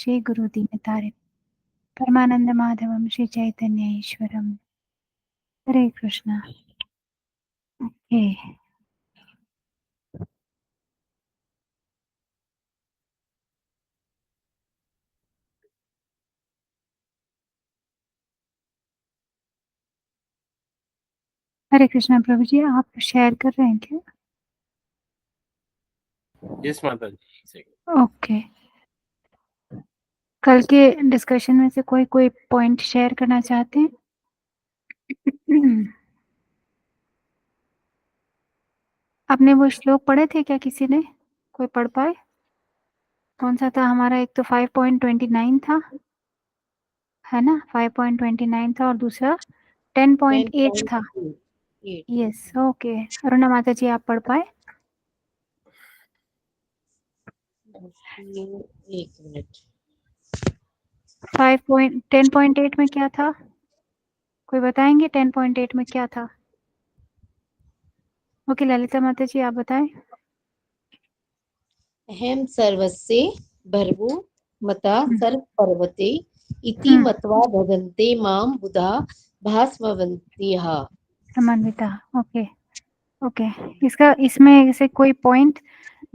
श्री गुरु दीनतारिण परमानंद माधवम श्री चैतन्य ईश्वरम। हरे Krishna. Okay, हरे कृष्णा। प्रभु जी आप share कर रहे हैं क्या? यस माता जी। ओके, कल के डिस्कशन में से कोई पॉइंट शेयर करना चाहते हैं? आपने वो श्लोक पढ़े थे क्या? किसी ने कोई पढ़ पाए? कौन सा था हमारा? एक तो 5.29 था, है ना? 5.29 था और दूसरा 10.8 था। Yes, okay. अरुणा माता जी आप पढ़ पाए? एक मिनट। 10.8 में क्या था? कोई बताएंगे 10.8 में क्या था? ओके, ललिता माता जी आप बताएं। अहम सर्वस्य भर्गो मता सर्व पर्वते इति मत्वा भगन्ते माम बुधा भास्मवन्त्यः। समन्विता। ओके ओके, इसका इसमें से कोई पॉइंट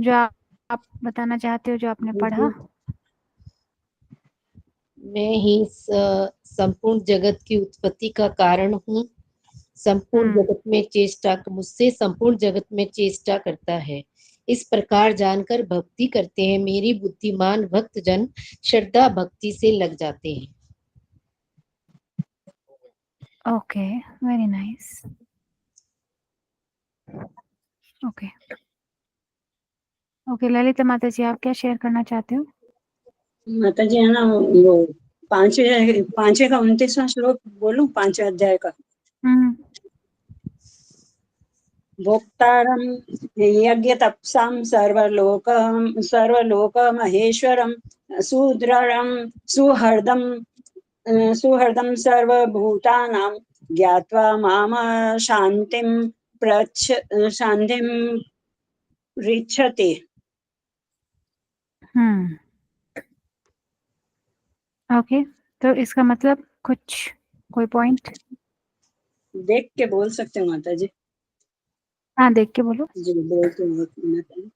जो आप बताना चाहते हो जो आपने पढ़ा? मैं ही संपूर्ण जगत की उत्पत्ति का कारण हूँ। संपूर्ण जगत में चेष्टा मुझसे संपूर्ण जगत में चेष्टा करता है। इस प्रकार जानकर भक्ति करते हैं मेरी बुद्धिमान भक्त जन श्रद्धा भक्ति से लग जाते हैं। Okay, very nice. Okay okay, Lalita माता जी आप क्या शेयर करना चाहते हो? माता जी है ना, वो पांचवे का 29वां श्लोक बोलूं, 5वें अध्याय का। भोक्तारं यज्ञ तपसां सर्वलोक महेश्वरं सुहृदं सर्वभूतानां ज्ञात्वा माम शान्तिं पृच्छते। ओके, तो इसका मतलब कोई पॉइंट देख के बोल सकते हो माता जी? हाँ, देख के बोलो। जी बोलते हैं।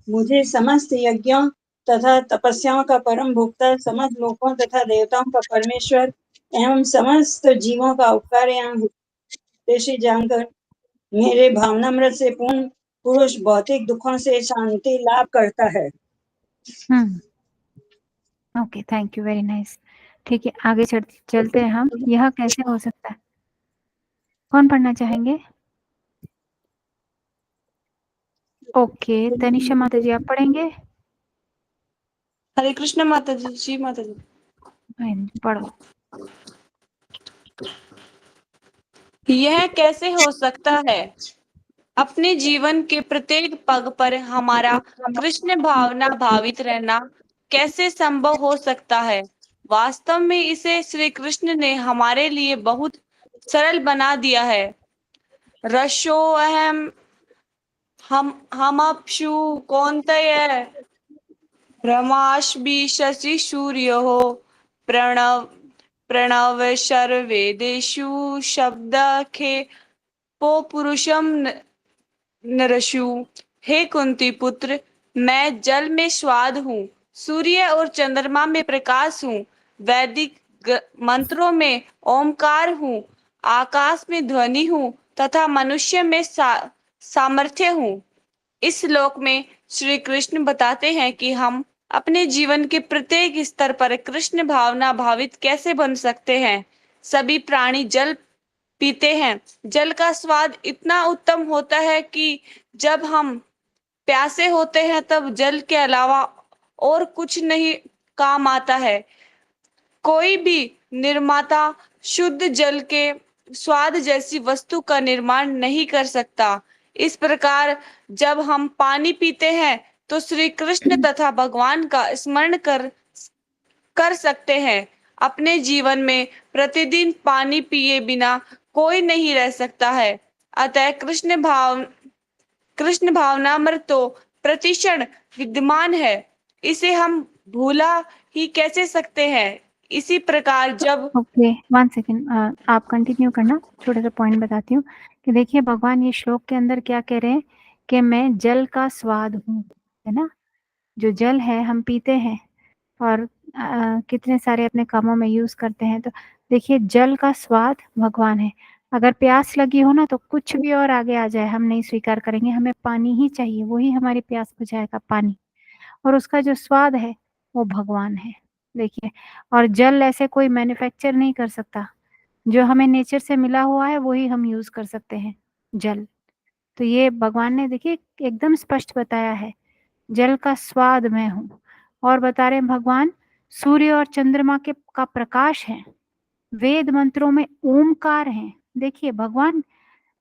मुझे समस्त यज्ञों तथा तपस्याओं का परम भोक्ता, समस्त लोकों तथा देवताओं का परमेश्वर एवं समस्त जीवों का उपकार एवं उद्देश्य जानकर मेरे भावनामृत से पूर्ण पुरुष भौतिक दुखों से शांति लाभ करता है। Okay, thank you, very nice. ठीक है, आगे चलते हैं हम। यह कैसे हो सकता है? कौन पढ़ना चाहेंगे? ओके, तनिषा माता जी आप पढ़ेंगे? हरे कृष्ण माता जी। जी माता जी। पढ़ो। यह कैसे हो सकता है? अपने जीवन के प्रत्येक पग पर हमारा कृष्ण भावना भावित रहना कैसे संभव हो सकता है? वास्तव में इसे श्री कृष्ण ने हमारे लिए बहुत सरल बना दिया है। रसो अहम हम अपशु कौन्तेय ब्रह्मास्मि शशि सूर्यो प्रणव सर्वेदेषु शब्दखे पो पुरुषम नरसु। हे कुंती पुत्र, मैं जल में स्वाद हूँ, सूर्य और चंद्रमा में प्रकाश हूँ, वैदिक मंत्रों में ओमकार हूँ, आकाश में ध्वनि हूँ तथा मनुष्य में सामर्थ्य हूँ। इस श्लोक में श्री कृष्ण बताते हैं कि हम अपने जीवन के प्रत्येक स्तर पर कृष्ण भावना भावित कैसे बन सकते हैं। सभी प्राणी जल पीते हैं। जल का स्वाद इतना उत्तम होता है कि जब हम प्यासे होते हैं तब जल के अलावा और कुछ नहीं काम आता है। कोई भी निर्माता शुद्ध जल के स्वाद जैसी वस्तु का निर्माण नहीं कर सकता। इस प्रकार जब हम पानी पीते हैं तो श्री कृष्ण तथा भगवान का स्मरण कर सकते हैं। अपने जीवन में प्रतिदिन पानी पिए बिना कोई नहीं रह सकता है। अतः कृष्ण भावनामृत तो प्रतिक्षण विद्यमान है, इसे हम भूला ही कैसे सकते हैं। इसी प्रकार जब ओके 1 सेकेंड, आप कंटिन्यू करना। छोटा सा पॉइंट बताती हूँ कि देखिए भगवान ये श्लोक के अंदर क्या कह रहे हैं कि मैं जल का स्वाद हूँ, है ना। जो जल है हम पीते हैं और कितने सारे अपने कामों में यूज करते हैं। तो देखिए जल का स्वाद भगवान है। अगर प्यास लगी हो ना तो कुछ भी और आगे आ जाए हम नहीं स्वीकार करेंगे, हमें पानी ही चाहिए, वही हमारी प्यास बुझाएगा, पानी। और उसका जो स्वाद है वो भगवान है। देखिए, और जल ऐसे कोई मैन्युफैक्चर नहीं कर सकता, जो हमें नेचर से मिला हुआ है वही हम यूज कर सकते हैं, जल। तो ये भगवान ने देखिए एकदम स्पष्ट बताया है, जल का स्वाद मैं हूँ। और बता रहे हैं भगवान सूर्य और चंद्रमा के का प्रकाश है, वेद मंत्रों में ओमकार है। देखिए भगवान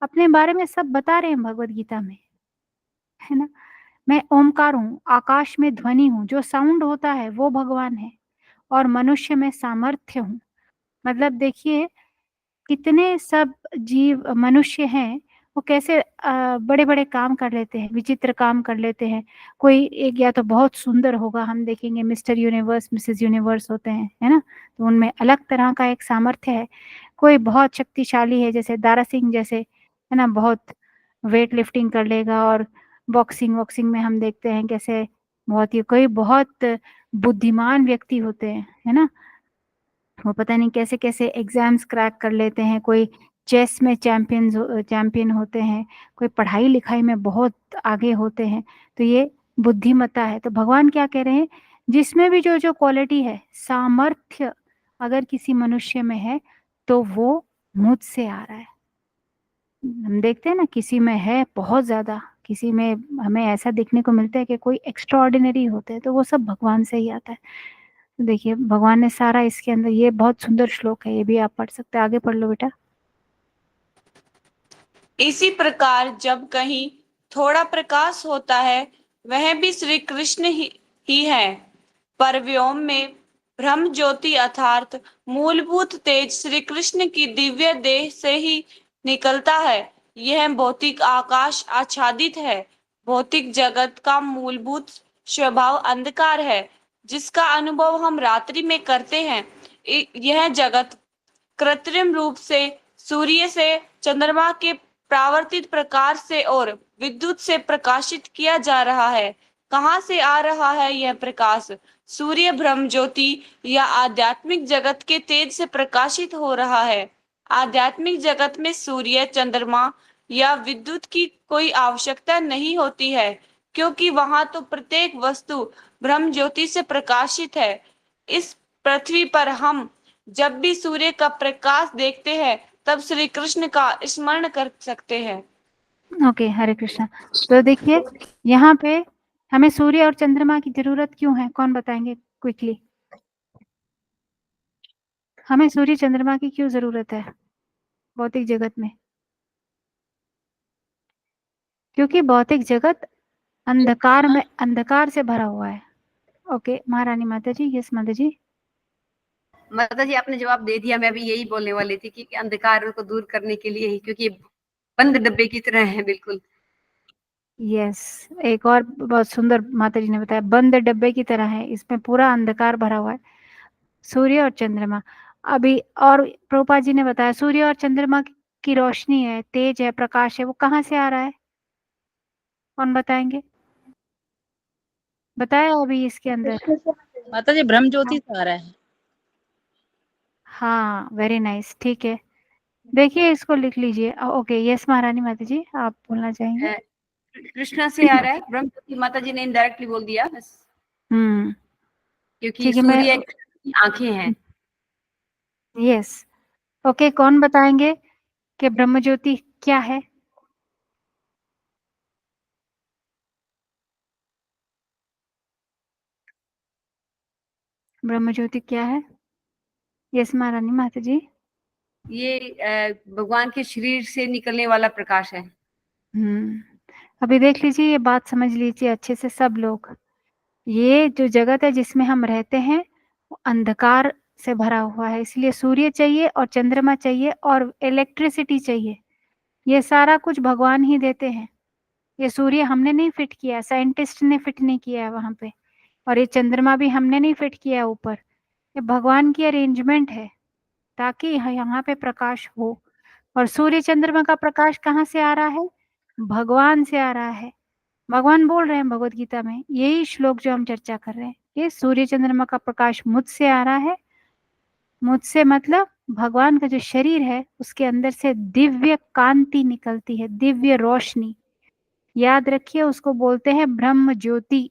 अपने बारे में सब बता रहे हैं भगवत गीता में, है ना। मैं ओमकार हूँ, आकाश में ध्वनि हूँ, जो साउंड होता है वो भगवान है। और मनुष्य में सामर्थ्य हूँ। मतलब देखिए कितने सब जीव मनुष्य हैं, वो कैसे बड़े बड़े काम कर लेते हैं, विचित्र काम कर लेते हैं। कोई एक या तो बहुत सुंदर होगा, हम देखेंगे मिस्टर यूनिवर्स मिसेस यूनिवर्स होते हैं, है ना। तो उनमें अलग तरह का एक सामर्थ्य है। कोई बहुत शक्तिशाली है, जैसे दारा सिंह जैसे, है ना, बहुत वेट लिफ्टिंग कर लेगा। और बॉक्सिंग वॉक्सिंग में हम देखते हैं कैसे बहुत ही, कोई बहुत बुद्धिमान व्यक्ति होते हैं, है ना, वो पता नहीं कैसे कैसे एग्जाम्स क्रैक कर लेते हैं। कोई चेस में चैंपियन होते हैं, कोई पढ़ाई लिखाई में बहुत आगे होते हैं। तो ये बुद्धिमत्ता है। तो भगवान क्या कह रहे हैं, जिसमें भी जो जो क्वालिटी है, सामर्थ्य अगर किसी मनुष्य में है तो वो मुझसे आ रहा है। हम देखते हैं ना किसी में है बहुत ज्यादा, किसी में हमें ऐसा देखने को मिलता है कि कोई एक्स्ट्रा ऑर्डिनरी होते हैं, तो वो सब भगवान से ही आता है। देखिए भगवान ने सारा इसके अंदर, ये बहुत सुंदर श्लोक है, ये भी आप पढ़ सकते हैं। आगे पढ़ लो बेटा। इसी प्रकार जब कहीं थोड़ा प्रकाश होता है, वह भी श्री कृष्ण ही है। पर व्योम में ब्रह्म ज्योति अर्थात मूलभूत तेज श्री कृष्ण की दिव्य देह से ही निकलता है। यह भौतिक आकाश आच्छादित है। भौतिक जगत का मूलभूत स्वभाव अंधकार है, जिसका अनुभव हम रात्रि में करते हैं। यह जगत कृत्रिम रूप से सूर्य से, चंद्रमा के परावर्तित प्रकाश से और विद्युत से प्रकाशित किया जा रहा है। कहाँ से आ रहा है यह प्रकाश? सूर्य ब्रह्म ज्योति या आध्यात्मिक जगत के तेज से प्रकाशित हो रहा है। आध्यात्मिक जगत में सूर्य, चंद्रमा या विद्युत की कोई आवश्यकता नहीं होती है, क्योंकि वहां तो प्रत्येक वस्तु ब्रह्म ज्योति से प्रकाशित है। इस पृथ्वी पर हम जब भी सूर्य का प्रकाश देखते हैं, तब श्री कृष्ण का स्मरण कर सकते हैं। ओके, हरे कृष्णा। तो देखिए यहाँ पे हमें सूर्य और चंद्रमा की जरूरत क्यों है, कौन बताएंगे क्विकली। हमें सूर्य चंद्रमा की क्यों जरूरत है भौतिक जगत में? क्योंकि भौतिक जगत अंधकार में, अंधकार से भरा हुआ है। ओके महारानी माता जी, यस माता जी। माता जी आपने जवाब दे दिया, मैं भी यही बोलने वाली थी कि अंधकार को दूर करने के लिए ही, क्योंकि बंद डब्बे की तरह है बिल्कुल। यस, एक और बहुत सुंदर माता जी ने बताया, बंद डब्बे की तरह है, इसमें पूरा अंधकार भरा हुआ है। सूर्य और चंद्रमा अभी, और प्रभुपाद जी ने बताया सूर्य और चंद्रमा की रोशनी है, तेज है, प्रकाश है, वो कहाँ से आ रहा है, कौन बताएंगे? बताया अभी इसके अंदर। माता जी ब्रह्म ज्योति से आ रहा है। हाँ वेरी नाइस, ठीक है। देखिए इसको लिख लीजिए। ओके यस महारानी माता जी, आप बोलना चाहेंगे? कृष्णा से आ रहा है ब्रह्म ज्योति, माता जी ने इनडायरेक्टली बोल दिया बस, क्योंकि ठीक है। मैं सूर्य की आंखें हैं। यस, ओके कौन बताएंगे कि ब्रह्म ज्योति क्या है? ब्रह्म ज्योति क्या है? यस महारानी माता जी। ये भगवान के शरीर से निकलने वाला प्रकाश है। अभी देख लीजिए, ये बात समझ लीजिए अच्छे से सब लोग। ये जो जगत है जिसमें हम रहते हैं वो अंधकार से भरा हुआ है, इसलिए सूर्य चाहिए और चंद्रमा चाहिए और इलेक्ट्रिसिटी चाहिए। ये सारा कुछ भगवान ही देते हैं। ये सूर्य हमने नहीं फिट किया, साइंटिस्ट ने फिट नहीं किया है वहां पे, और ये चंद्रमा भी हमने नहीं फिट किया है ऊपर, ये भगवान की अरेंजमेंट है ताकि यहाँ पे प्रकाश हो। और सूर्य चंद्रमा का प्रकाश कहाँ से आ रहा है? भगवान से आ रहा है। भगवान बोल रहे हैं भगवत गीता में, यही श्लोक जो हम चर्चा कर रहे हैं, ये सूर्य चंद्रमा का प्रकाश मुझसे आ रहा है। मुझसे मतलब भगवान का जो शरीर है उसके अंदर से दिव्य कांति निकलती है, दिव्य रोशनी। याद रखिए, उसको बोलते हैं ब्रह्म ज्योति।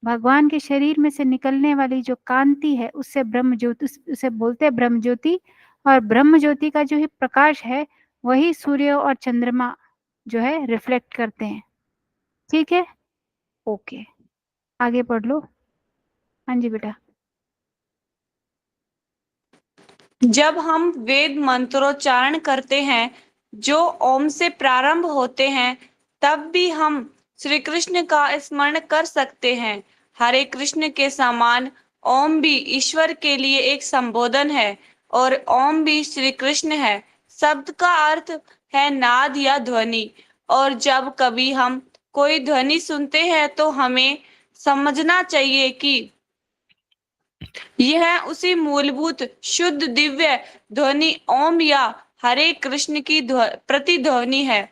भगवान के शरीर में से निकलने वाली जो कांति है उससे ब्रह्म ज्योति, उसे बोलते हैं ब्रह्म ज्योति। और ब्रह्म ज्योति का जो ही प्रकाश है वही सूर्य और चंद्रमा जो है रिफ्लेक्ट करते हैं। ठीक है, ओके, आगे पढ़ लो। हाँ जी बेटा। जब हम वेद मंत्रोच्चारण करते हैं जो ओम से प्रारंभ होते हैं, तब भी हम श्री कृष्ण का स्मरण कर सकते हैं। हरे कृष्ण के समान ओम भी ईश्वर के लिए एक संबोधन है और ओम भी श्री कृष्ण है। शब्द का अर्थ है नाद या ध्वनि, और जब कभी हम कोई ध्वनि सुनते हैं तो हमें समझना चाहिए कि यह उसी मूलभूत शुद्ध दिव्य ध्वनि ओम या हरे कृष्ण की प्रतिध्वनि है।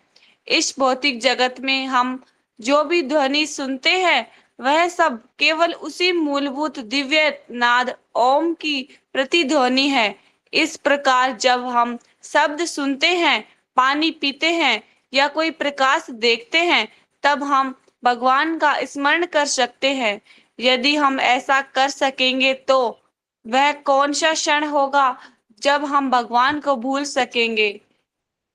इस भौतिक जगत में हम जो भी ध्वनि सुनते हैं वह सब केवल उसी मूलभूत दिव्य नाद ओम की प्रतिध्वनि है। इस प्रकार जब हम शब्द सुनते हैं, पानी पीते हैं या कोई प्रकाश देखते हैं, तब हम भगवान का स्मरण कर सकते हैं। यदि हम ऐसा कर सकेंगे तो वह कौन सा क्षण होगा जब हम भगवान को भूल सकेंगे।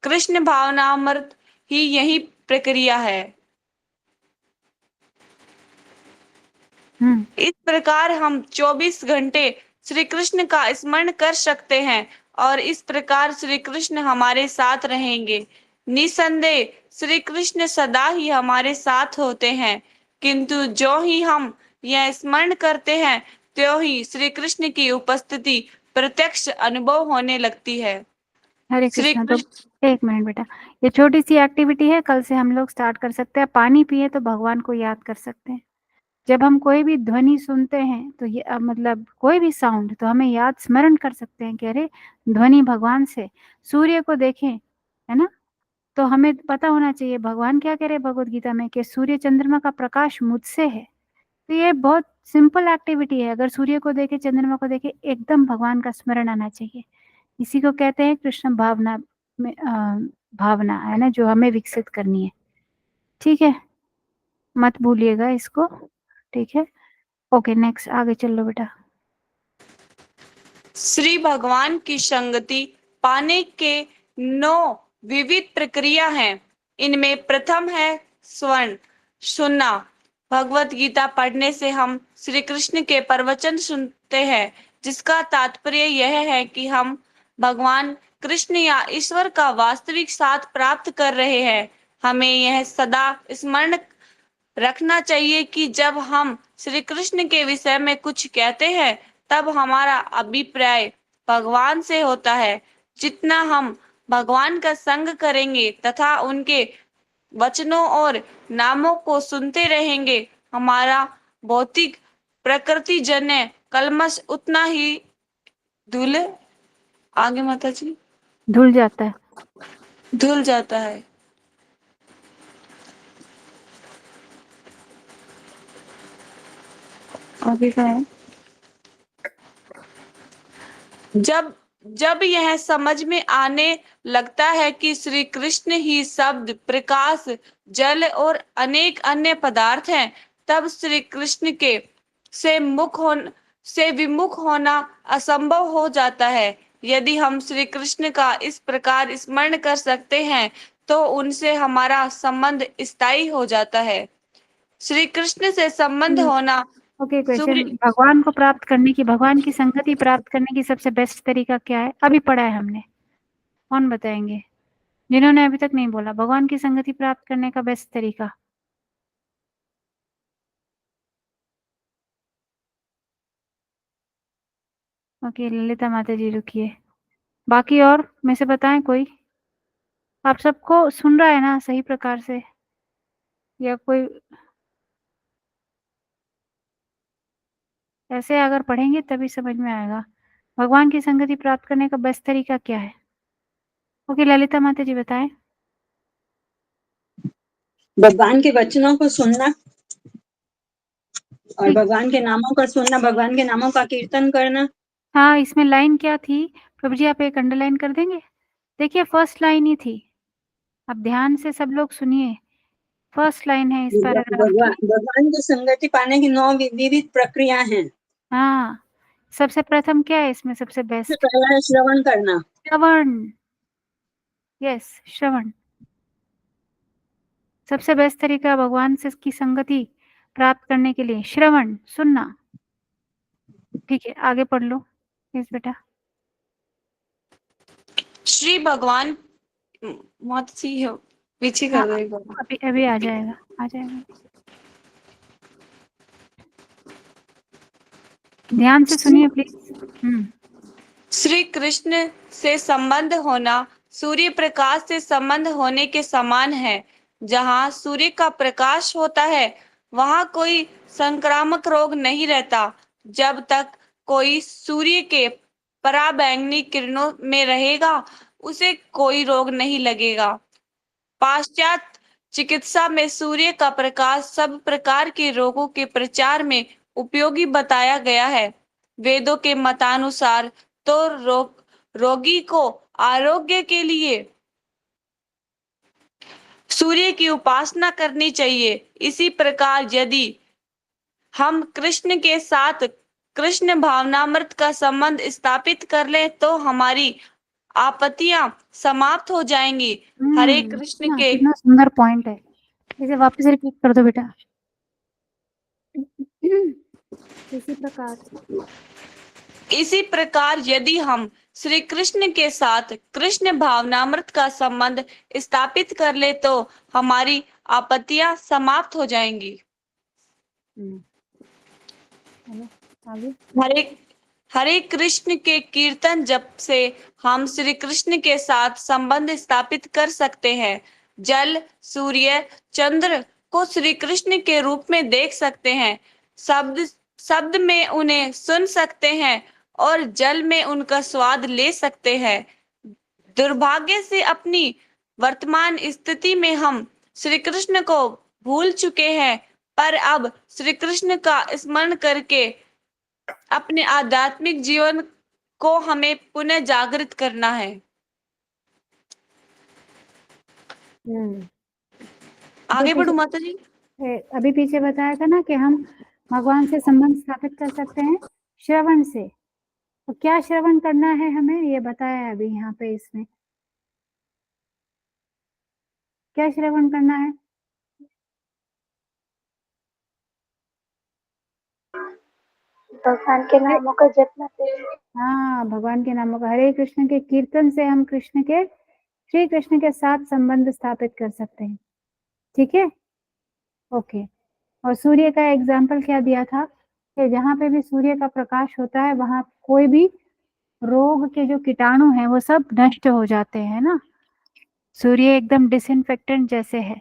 कृष्ण भावनामृत ही यही प्रक्रिया है। इस प्रकार हम 24 घंटे श्री कृष्ण का स्मरण कर सकते हैं और इस प्रकार श्री कृष्ण हमारे साथ रहेंगे। निसंदेह श्री कृष्ण सदा ही हमारे साथ होते हैं, किंतु जो ही हम यह स्मरण करते हैं त्यों ही श्री कृष्ण की उपस्थिति प्रत्यक्ष अनुभव होने लगती है। हरे श्री कृष्ण। तो कृष्ण एक मिनट बेटा, ये छोटी सी एक्टिविटी है, कल से हम लोग स्टार्ट कर सकते हैं। पानी पिए तो भगवान को याद कर सकते हैं। जब हम कोई भी ध्वनि सुनते हैं तो ये मतलब कोई भी साउंड, तो हमें याद स्मरण कर सकते हैं कि अरे ध्वनि भगवान से। सूर्य को देखें, है ना, तो हमें पता होना चाहिए भगवान क्या कह रहे हैं भगवत गीता में कि सूर्य चंद्रमा का प्रकाश मुझसे है। तो ये बहुत सिंपल एक्टिविटी है। अगर सूर्य को देखे, चंद्रमा को देखे, एकदम भगवान का स्मरण आना चाहिए। इसी को कहते हैं कृष्ण भावना में भावना, है ना, जो हमें विकसित करनी है। ठीक है, मत भूलिएगा इसको। ठीक है, ओके, नेक्स्ट, आगे चलो बेटा। श्री भगवान की संगति पाने के 9 विविध प्रक्रिया हैं। इनमें प्रथम है स्वर्ण सुनना। भगवत गीता पढ़ने से हम श्री कृष्ण के प्रवचन सुनते हैं, जिसका तात्पर्य यह है कि हम भगवान कृष्ण या ईश्वर का वास्तविक साथ प्राप्त कर रहे हैं। हमें यह सदा स्मरण रखना चाहिए कि जब हम श्री कृष्ण के विषय में कुछ कहते हैं तब हमारा अभिप्राय भगवान से होता है। जितना हम भगवान का संग करेंगे तथा उनके वचनों और नामों को सुनते रहेंगे, हमारा भौतिक प्रकृति जन्य कलमश उतना ही धुल आगे माता जी धुल जाता है। धुल जाता है। आगे का है, जब जब यह समझ में आने लगता है कि श्री कृष्ण ही शब्द, प्रकाश, जल और अनेक अन्य पदार्थ हैं, तब श्री कृष्ण के से विमुख होना असंभव हो जाता है। यदि हम श्री कृष्ण का इस प्रकार स्मरण कर सकते हैं तो उनसे हमारा संबंध स्थायी हो जाता है। श्री कृष्ण से संबंध होना ओके, क्वेश्चन, भगवान को प्राप्त करने की, भगवान की संगति प्राप्त करने की सबसे बेस्ट तरीका क्या है? अभी पढ़ा है हमने, कौन बताएंगे जिन्होंने अभी तक नहीं बोला? भगवान की संगति प्राप्त करने का बेस्ट तरीका। ओके, ललिता माता जी रुकिए, बाकी और में से बताएं कोई? आप सबको सुन रहा है ना सही प्रकार से? या कोई ऐसे अगर पढ़ेंगे तभी समझ में आएगा। भगवान की संगति प्राप्त करने का बेस्ट तरीका क्या है? ओके ललिता माता जी बताएं। भगवान के वचनों को सुनना और ठीक। भगवान के नामों का सुनना, भगवान के नामों का कीर्तन करना। हाँ, इसमें लाइन क्या थी? प्रभु जी आप एक अंडरलाइन कर देंगे? देखिए फर्स्ट लाइन ही थी। अब ध्यान से सब लोग सुनिए। फर्स्ट लाइन है इस पैराग्राफ भगवान की। भगवान की संगति पाने की 9 विविध प्रक्रिया हैं। हाँ, सबसे प्रथम क्या है इसमें सबसे सबसे बेस्ट? पहला है श्रवण करना। श्रवण। यस, श्रवण। सबसे बेस्ट तरीका भगवान से की संगति प्राप्त करने के लिए श्रवण, सुनना। ठीक है, आगे पढ़ लो यस बेटा। श्री भगवान माता जी हो पीछे हाँ, कर देगा। अभी अभी आ जाएगा, आ जाएगा। ध्यान से सुनिए प्लीज। श्री कृष्ण से संबंध होना सूर्य प्रकाश से संबंध होने के समान है। जहाँ सूर्य का प्रकाश होता है वहाँ कोई संक्रामक रोग नहीं रहता। जब तक कोई सूर्य के पराबैंगनी किरणों में रहेगा उसे कोई रोग नहीं लगेगा। पाश्चात्य चिकित्सा में सूर्य का प्रकाश सब प्रकार के रोगों के प्रचार में उपयोगी बताया गया है। वेदों के मतानुसार तो रोगी को आरोग्य के लिए सूर्य की उपासना करनी चाहिए। इसी प्रकार यदि हम कृष्ण के साथ कृष्ण भावनामृत का संबंध स्थापित कर ले तो हमारी आपत्तियां समाप्त हो जाएंगी। हरे कृष्ण हाँ, के कितना सुंदर पॉइंट है। इसे वापस रिपीट कर दो बेटा। इसी प्रकार यदि हम श्री कृष्ण के साथ कृष्ण भावनामृत का संबंध स्थापित कर ले तो हमारी आपत्तियां समाप्त हो जाएंगी। चलो आगे। हरे हरे कृष्ण के कीर्तन जप से हम श्री कृष्ण के साथ संबंध स्थापित कर सकते हैं। जल, सूर्य, चंद्र को श्री कृष्ण के रूप में देख सकते हैं। शब्द शब्द में उन्हें सुन सकते हैं और जल में उनका स्वाद ले सकते हैं। दुर्भाग्य से अपनी वर्तमान स्थिति में हम श्री कृष्ण को भूल चुके हैं, पर अब श्री कृष्ण का स्मरण करके अपने आध्यात्मिक जीवन को हमें पुनः जागृत करना है। आगे बढ़ू माता जी। अभी पीछे बताया था ना कि हम भगवान से संबंध स्थापित कर सकते हैं श्रवण से। तो क्या श्रवण करना है हमें ये बताया है अभी यहाँ पे इसमें। क्या श्रवण करना है? भगवान के नामों का जपना चाहिए। हाँ, भगवान के नामों का हरे कृष्ण के कीर्तन से हम श्री कृष्ण के साथ संबंध स्थापित कर सकते हैं। ठीक है, ओके। और सूर्य का एग्जाम्पल क्या दिया था कि जहाँ पे भी सूर्य का प्रकाश होता है वहां कोई भी रोग के जो कीटाणु हैं वो सब नष्ट हो जाते हैं ना। सूर्य एकदम डिसइंफेक्टेंट जैसे है।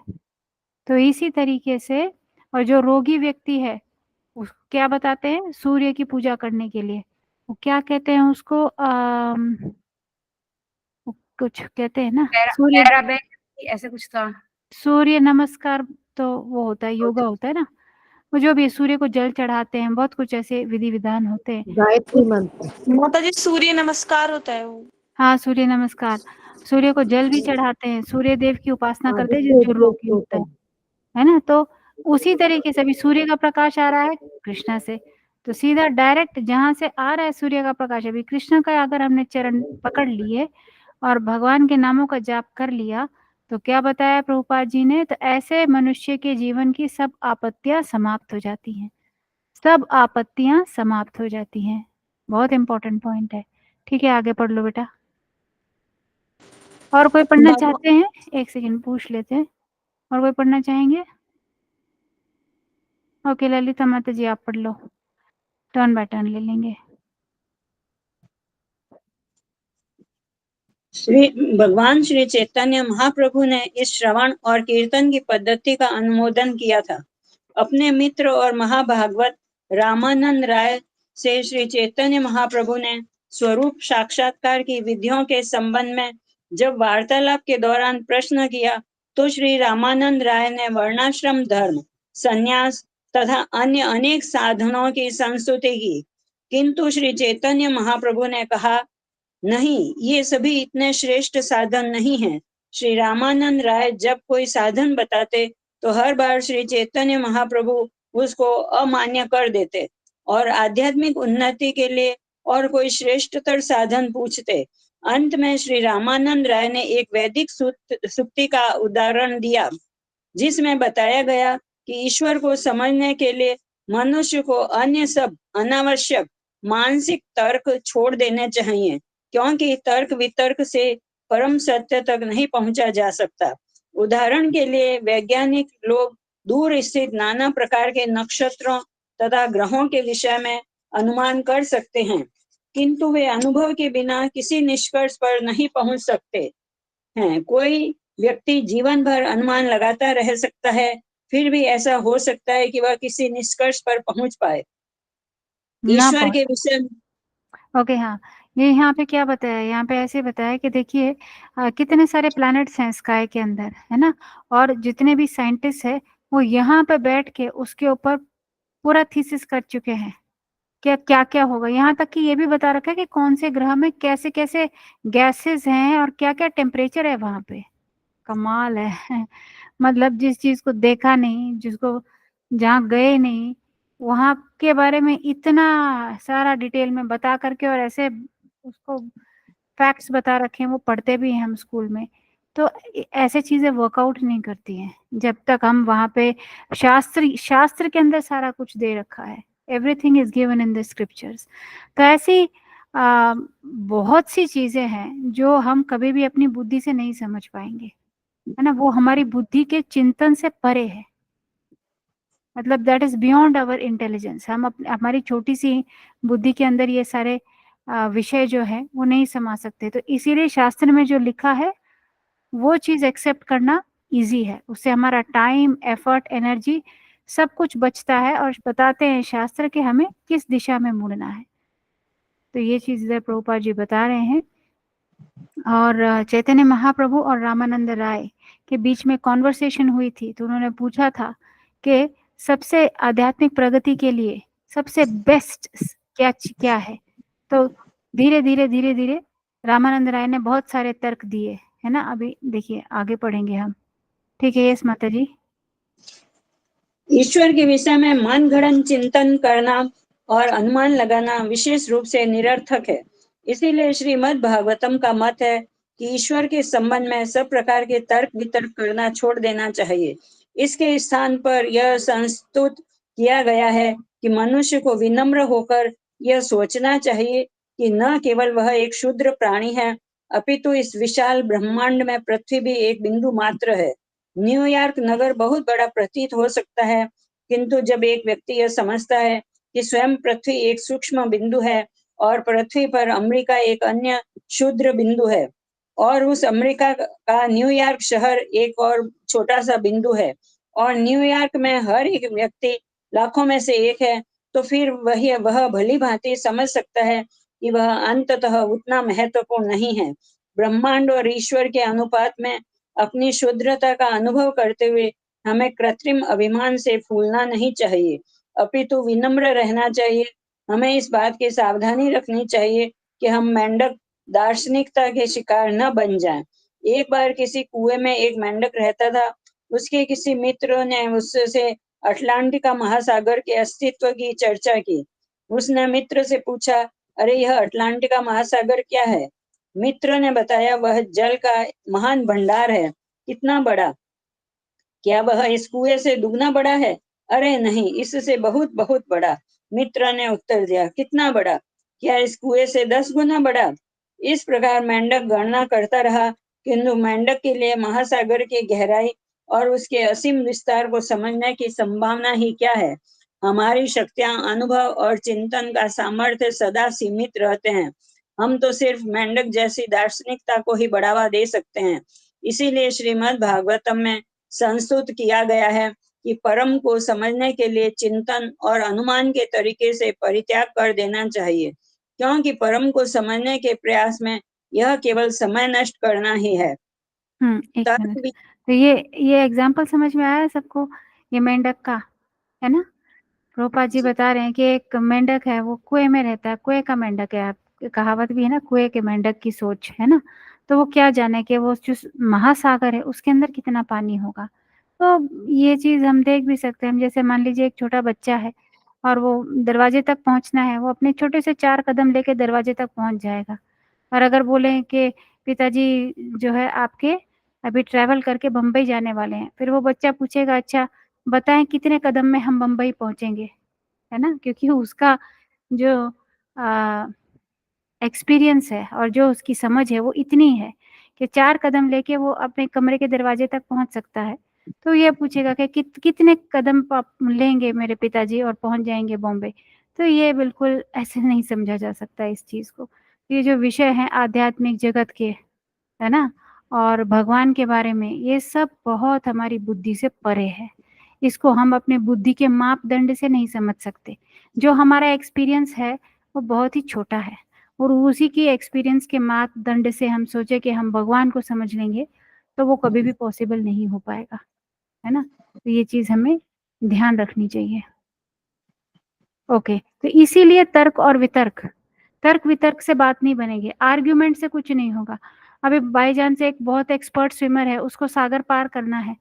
तो इसी तरीके से और जो रोगी व्यक्ति है उस क्या बताते हैं सूर्य की पूजा करने के लिए वो क्या कहते हैं उसको कुछ कहते हैं ना सूर्य ऐसे कुछ था। सूर्य नमस्कार। तो वो होता है योगा होता है ना। वो जो भी सूर्य को जल चढ़ाते हैं बहुत कुछ ऐसे विधि विधान होते हैं। गायत्री मंत्र। माता जी सूर्य नमस्कार होता है वो। हाँ, सूर्य नमस्कार। सूर्य को जल भी चढ़ाते हैं, सूर्य देव की उपासना करते हैं जो रोगी होता है ना। तो उसी तरीके से अभी सूर्य का प्रकाश आ रहा है कृष्णा से, तो सीधा डायरेक्ट जहां से आ रहा है सूर्य का प्रकाश अभी कृष्ण का अगर हमने चरण पकड़ लिए और भगवान के नामों का जाप कर लिया तो क्या बताया प्रभुपाद जी ने, तो ऐसे मनुष्य के जीवन की सब आपत्तियां समाप्त हो जाती हैं। सब आपत्तियां समाप्त हो जाती हैं। बहुत इंपॉर्टेंट पॉइंट है। ठीक है, आगे पढ़ लो बेटा। और कोई पढ़ना चाहते हैं? एक सेकंड पूछ लेते हैं। और कोई पढ़ना चाहेंगे? ओके ललिता माता जी आप पढ़ लो, टर्न बाय टर्न ले लेंगे। भगवान श्री चैतन्य महाप्रभु ने इस श्रवण और कीर्तन की पद्धति का अनुमोदन किया था। अपने मित्र और महाभागवत रामानंद राय से श्री चैतन्य महाप्रभु ने स्वरूप साक्षात्कार की विधियों के संबंध में जब वार्तालाप के दौरान प्रश्न किया, तो श्री रामानंद राय ने वर्णाश्रम धर्म, संन्यास तथा अन्य अनेक साधनों की संस्तुति की, किंतु श्री चैतन्य महाप्रभु ने कहा, नहीं, ये सभी इतने श्रेष्ठ साधन नहीं हैं। श्री रामानंद राय जब कोई साधन बताते तो हर बार श्री चैतन्य महाप्रभु उसको अमान्य कर देते और आध्यात्मिक उन्नति के लिए और कोई श्रेष्ठतर साधन पूछते। अंत में श्री रामानंद राय ने एक वैदिक सूक्ति का उदाहरण दिया, जिसमें बताया गया कि ईश्वर को समझने के लिए मनुष्य को अन्य सब अनावश्यक मानसिक तर्क छोड़ देने चाहिए, क्योंकि तर्क वितर्क से परम सत्य तक नहीं पहुंचा जा सकता। उदाहरण के लिए वैज्ञानिक लोग दूर स्थित नाना प्रकार के नक्षत्रों तथा ग्रहों के विषय में अनुमान कर सकते हैं, किंतु वे अनुभव के बिना किसी निष्कर्ष पर नहीं पहुंच सकते हैं। कोई व्यक्ति जीवन भर अनुमान लगाता रह सकता है, फिर भी ऐसा हो सकता है कि वह किसी निष्कर्ष पर पहुंच पाए। ईश्वर के विषय ओके, हाँ, ये यहाँ पे क्या बताया, यहाँ पे ऐसे बताया कि देखिए कितने सारे प्लैनेट्स हैं स्काई के अंदर, है ना, और जितने भी साइंटिस्ट है वो यहाँ पे बैठ के उसके ऊपर पूरा थीसिस कर चुके हैं क्या क्या क्या होगा। यहाँ तक कि ये भी बता रखा है कि कौन से ग्रह में कैसे कैसे गैसेस हैं और क्या क्या टेम्परेचर है वहां पे। कमाल है मतलब जिस चीज को देखा नहीं, जिसको जहाँ गए नहीं, वहां के बारे में इतना सारा डिटेल में बता करके और ऐसे उसको फैक्ट्स बता रखे हैं, वो पढ़ते भी हैं हम स्कूल में। तो ऐसे चीजें वर्कआउट नहीं करती हैं जब तक हम वहां पे शास्त्र के अंदर सारा कुछ दे रखा है, everything is given in the scriptures. तो ऐसी बहुत सी चीजें हैं जो हम कभी भी अपनी बुद्धि से नहीं समझ पाएंगे, है ना, वो हमारी बुद्धि के चिंतन से परे है, मतलब that is beyond our intelligence. हम हमारी छोटी सी बुद्धि के अंदर ये सारे विषय जो है वो नहीं समा सकते। तो इसीलिए शास्त्र में जो लिखा है वो चीज एक्सेप्ट करना इजी है, उससे हमारा टाइम, एफर्ट, एनर्जी सब कुछ बचता है, और बताते हैं शास्त्र के हमें किस दिशा में मुड़ना है। तो ये चीज इधर प्रभुपाद जी बता रहे हैं। और चैतन्य महाप्रभु और रामानंद राय के बीच में कॉन्वर्सेशन हुई थी, तो उन्होंने पूछा था कि सबसे आध्यात्मिक प्रगति के लिए सबसे बेस्ट क्या है। तो धीरे धीरे रामानंद राय ने बहुत सारे तर्क दिए, है ना। अभी देखिए आगे पढ़ेंगे हम, ठीक है। यस माता जी। ईश्वर के विषय में मन गढ़ंत चिंतन करना और अनुमान लगाना विशेष रूप से निरर्थक है। इसीलिए श्रीमद् भागवतम का मत है कि ईश्वर के संबंध में सब प्रकार के तर्क वितर्क करना छोड़ देना चाहिए। इसके स्थान पर यह संस्तुत किया गया है कि मनुष्य को विनम्र होकर यह सोचना चाहिए कि न केवल वह एक क्षुद्र प्राणी है, अपितु इस विशाल ब्रह्मांड में पृथ्वी भी एक बिंदु मात्र है। न्यूयॉर्क नगर बहुत बड़ा प्रतीत हो सकता है, किंतु जब एक व्यक्ति यह समझता है कि स्वयं पृथ्वी एक सूक्ष्म बिंदु है और पृथ्वी पर अमेरिका एक अन्य क्षुद्र बिंदु है, और उस अमेरिका का न्यूयॉर्क शहर एक और छोटा सा बिंदु है, और न्यूयॉर्क में हर एक व्यक्ति लाखों में से एक है, तो फिर वह भली भांति समझ सकता है कि वह अंततः उतना महत्वपूर्ण नहीं है। ब्रह्मांड और ईश्वर के अनुपात में अपनी शुद्रता का अनुभव करते हुए हमें कृत्रिम अभिमान से फूलना नहीं चाहिए, अपितु विनम्र रहना चाहिए। हमें इस बात की सावधानी रखनी चाहिए कि हम मेंढक दार्शनिकता के शिकार न बन जाएं। एक बार किसी कुएं में एक मेंढक रहता था। उसके किसी मित्र ने उससे अटलांटिका महासागर के अस्तित्व की चर्चा की। उसने मित्र से पूछा, अरे यह अटलांटिका महासागर क्या है? मित्र ने बताया, वह जल का महान भंडार है। कितना बड़ा? क्या वह इस कुएं से दुगना बड़ा है? अरे नहीं, इससे बहुत बहुत बड़ा। मित्र ने उत्तर दिया। कितना बड़ा? क्या इस कुएं से 10 गुना बड़ा? इस प्रकार मेंढक गणना करता रहा, किंतु मेंढक के लिए महासागर की गहराई और उसके असीम विस्तार को समझने की संभावना ही क्या है। हमारी शक्तियां, अनुभव और चिंतन का सामर्थ्य सदा सीमित रहते हैं। हम तो सिर्फ मेंढक जैसी दार्शनिकता को ही बढ़ावा दे सकते हैं। इसीलिए श्रीमद् भागवतम में संस्तुत किया गया है कि परम को समझने के लिए चिंतन और अनुमान के तरीके से परित्याग कर देना चाहिए, क्योंकि परम को समझने के प्रयास में यह केवल समय नष्ट करना ही है। एक मिनट, तो ये एग्जाम्पल समझ में आया सबको, ये मेंढक का है ना। प्रभुपाद जी बता रहे हैं कि एक मेंढक है, वो कुएं में रहता है, कुएं का मेंढक है, आप कहावत भी है ना, कुएं के मेंढक की सोच, है ना। तो वो क्या जाने कि वो जो महासागर है उसके अंदर कितना पानी होगा। तो ये चीज हम देख भी सकते हैं। हम जैसे मान लीजिए एक छोटा बच्चा है और वो दरवाजे तक पहुंचना है, वो अपने छोटे से 4 कदम लेके दरवाजे तक पहुंच जाएगा। और अगर बोले कि पिताजी जो है आपके अभी ट्रैवल करके बम्बई जाने वाले हैं, फिर वो बच्चा पूछेगा अच्छा बताएं कितने कदम में हम बम्बई पहुंचेंगे, है ना। क्योंकि उसका जो एक्सपीरियंस है और जो उसकी समझ है वो इतनी है कि 4 कदम लेके वो अपने कमरे के दरवाजे तक पहुंच सकता है। तो ये पूछेगा कि कितने कदम आप लेंगे मेरे पिताजी और पहुंच जाएंगे बॉम्बे। तो ये बिल्कुल ऐसे नहीं समझा जा सकता इस चीज को। ये जो विषय है आध्यात्मिक जगत के, है ना, और भगवान के बारे में, ये सब बहुत हमारी बुद्धि से परे है। इसको हम अपने बुद्धि के मापदंड से नहीं समझ सकते। जो हमारा एक्सपीरियंस है वो बहुत ही छोटा है, और उसी की एक्सपीरियंस के मापदंड से हम सोचे कि हम भगवान को समझ लेंगे, तो वो कभी भी पॉसिबल नहीं हो पाएगा, है ना। तो ये चीज हमें ध्यान रखनी चाहिए। ओके, तो इसीलिए तर्क और वितर्क, तर्क वितर्क से बात नहीं बनेगी, आर्ग्यूमेंट से कुछ नहीं होगा। अभी बाई चांस से एक बहुत एक्सपर्ट स्विमर है, उसको सागर पार करना है,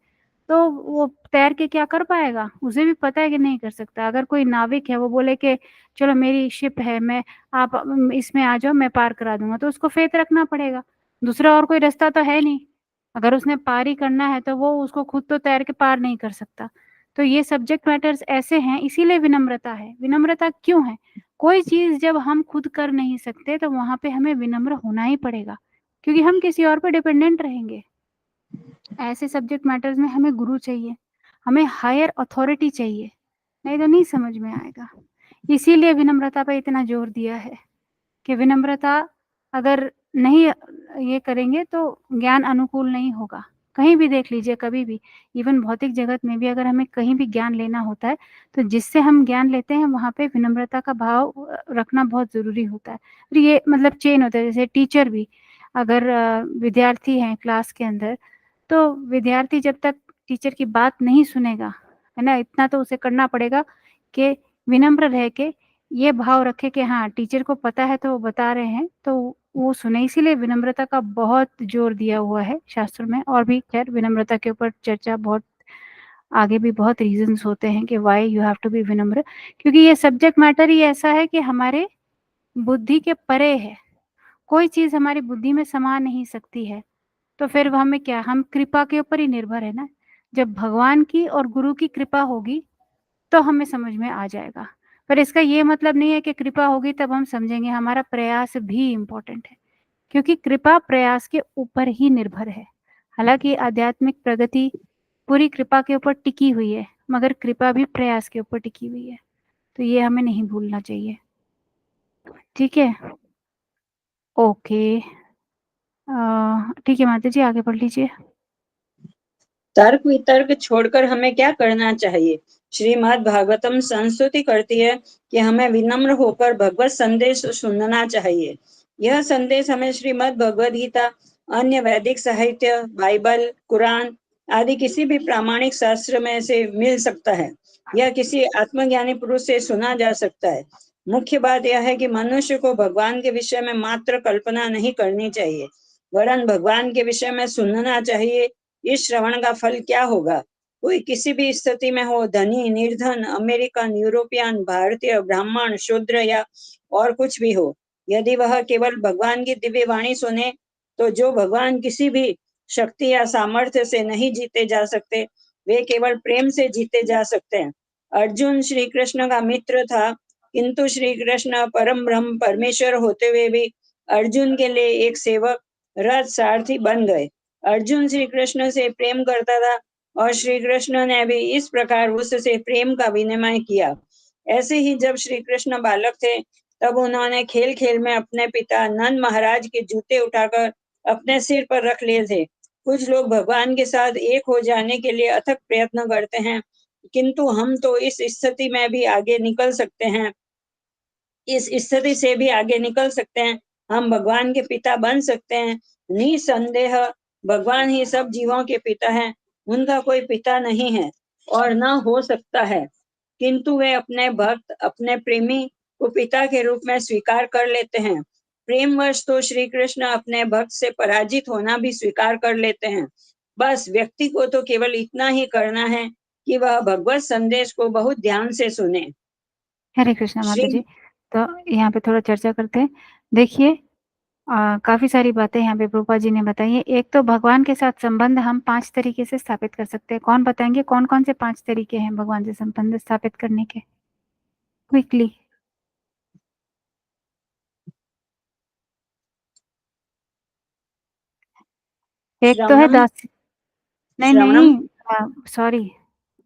तो वो तैर के क्या कर पाएगा, उसे भी पता है कि नहीं कर सकता। अगर कोई नाविक है, वो बोले कि चलो मेरी शिप है, मैं आप इसमें आ जाओ, मैं पार करा दूंगा, तो उसको फेथ रखना पड़ेगा, दूसरा और कोई रास्ता तो है नहीं। अगर उसने पार ही करना है तो वो उसको खुद तो तैर के पार नहीं कर सकता। तो ये सब्जेक्ट मैटर्स ऐसे हैं, इसीलिए विनम्रता है। विनम्रता क्यों है? कोई चीज जब हम खुद कर नहीं सकते तो वहां पे हमें विनम्र होना ही पड़ेगा, क्योंकि हम किसी और पर डिपेंडेंट रहेंगे। ऐसे सब्जेक्ट मैटर्स में हमें गुरु चाहिए, हमें हायर अथॉरिटी चाहिए, नहीं तो नहीं समझ में आएगा। इसीलिए विनम्रता पे इतना जोर दिया है कि विनम्रता अगर नहीं ये करेंगे तो ज्ञान अनुकूल नहीं होगा। कहीं भी देख लीजिए, कभी भी, इवन भौतिक जगत में भी अगर हमें कहीं भी ज्ञान लेना होता है, तो जिससे हम ज्ञान लेते हैं वहां पे विनम्रता का भाव रखना बहुत जरूरी होता है। और ये मतलब चेन होता है। जैसे टीचर भी, अगर विद्यार्थी हैं क्लास के अंदर, तो विद्यार्थी जब तक टीचर की बात नहीं सुनेगा, है ना, इतना तो उसे करना पड़ेगा कि विनम्र रह के ये भाव रखे कि हाँ टीचर को पता है तो वो बता रहे हैं, तो वो सुने। इसीलिए विनम्रता का बहुत जोर दिया हुआ है शास्त्रों में। और भी खैर विनम्रता के ऊपर चर्चा बहुत आगे भी बहुत रीजंस होते हैं कि why you have to be विनम्र, क्योंकि ये सब्जेक्ट मैटर ही ऐसा है कि हमारे बुद्धि के परे है। कोई चीज हमारी बुद्धि में समा नहीं सकती है। तो फिर हमें क्या, हम कृपा के ऊपर ही निर्भर है ना। जब भगवान की और गुरु की कृपा होगी तो हमें समझ में आ जाएगा। पर इसका ये मतलब नहीं है कि कृपा होगी तब हम समझेंगे। हमारा प्रयास भी इम्पोर्टेंट है, क्योंकि कृपा प्रयास के ऊपर ही निर्भर है। हालांकि आध्यात्मिक प्रगति पूरी कृपा के ऊपर टिकी हुई है, मगर कृपा भी प्रयास के ऊपर टिकी हुई है। तो ये हमें नहीं भूलना चाहिए। ठीक है, ओके, ठीक है माता जी, आगे बढ़ लीजिए। तर्क वितर्क छोड़कर हमें क्या करना चाहिए? श्रीमद् भागवतम संस्तुति करती है कि हमें विनम्र होकर भगवत संदेश सुनना चाहिए। यह संदेश हमें श्रीमद् भगवद गीता, अन्य वैदिक साहित्य, बाइबल, कुरान आदि किसी भी प्रामाणिक शास्त्र में से मिल सकता है। यह किसी आत्मज्ञानी पुरुष से सुना जा सकता है। मुख्य बात यह है कि मनुष्य को भगवान के विषय में मात्र कल्पना नहीं करनी चाहिए, वरन भगवान के विषय में सुनना चाहिए। इस श्रवण का फल क्या होगा? कोई किसी भी स्थिति में हो, धनी, निर्धन, अमेरिकन, यूरोपियन, भारतीय, ब्राह्मण, शूद्र या और कुछ भी हो, यदि वह केवल भगवान की दिव्य वाणी सुने, तो जो भगवान किसी भी शक्ति या सामर्थ्य से नहीं जीते जा सकते, वे केवल प्रेम से जीते जा सकते हैं। अर्जुन श्री कृष्ण का मित्र था, किंतु श्री कृष्ण परम ब्रह्म परमेश्वर होते हुए भी अर्जुन के लिए एक सेवक, रथ सारथी बन गए। अर्जुन श्री कृष्ण से प्रेम करता था और श्री कृष्ण ने भी इस प्रकार उससे प्रेम का विनिमय किया। ऐसे ही जब श्री कृष्ण बालक थे तब उन्होंने खेल खेल में अपने पिता नंद महाराज के जूते उठाकर अपने सिर पर रख लिए थे। कुछ लोग भगवान के साथ एक हो जाने के लिए अथक प्रयत्न करते हैं, किंतु हम तो इस स्थिति में भी आगे निकल सकते हैं, इस स्थिति से भी आगे निकल सकते हैं। हम भगवान के पिता बन सकते हैं। निसंदेह भगवान ही सब जीवों के पिता हैं। उनका कोई पिता नहीं है और न हो सकता है, किंतु वे अपने भक्त, अपने प्रेमी को पिता के रूप में स्वीकार कर लेते हैं। प्रेमवश तो श्री कृष्ण अपने भक्त से पराजित होना भी स्वीकार कर लेते हैं। बस व्यक्ति को तो केवल इतना ही करना है कि वह भगवत संदेश को बहुत ध्यान से सुने। हरे कृष्णा माता श्री जी। तो यहाँ पे थोड़ा चर्चा करते हैं। देखिए काफी सारी बातें यहाँ पे प्रभुपाद जी ने बताई है। एक तो भगवान के साथ संबंध हम 5 तरीके से स्थापित कर सकते हैं। कौन बताएंगे कौन कौन से 5 तरीके हैं भगवान से संबंध स्थापित करने के? क्विकली। एक तो है श्रवणम, दास नहीं श्रवणम, नहीं सॉरी,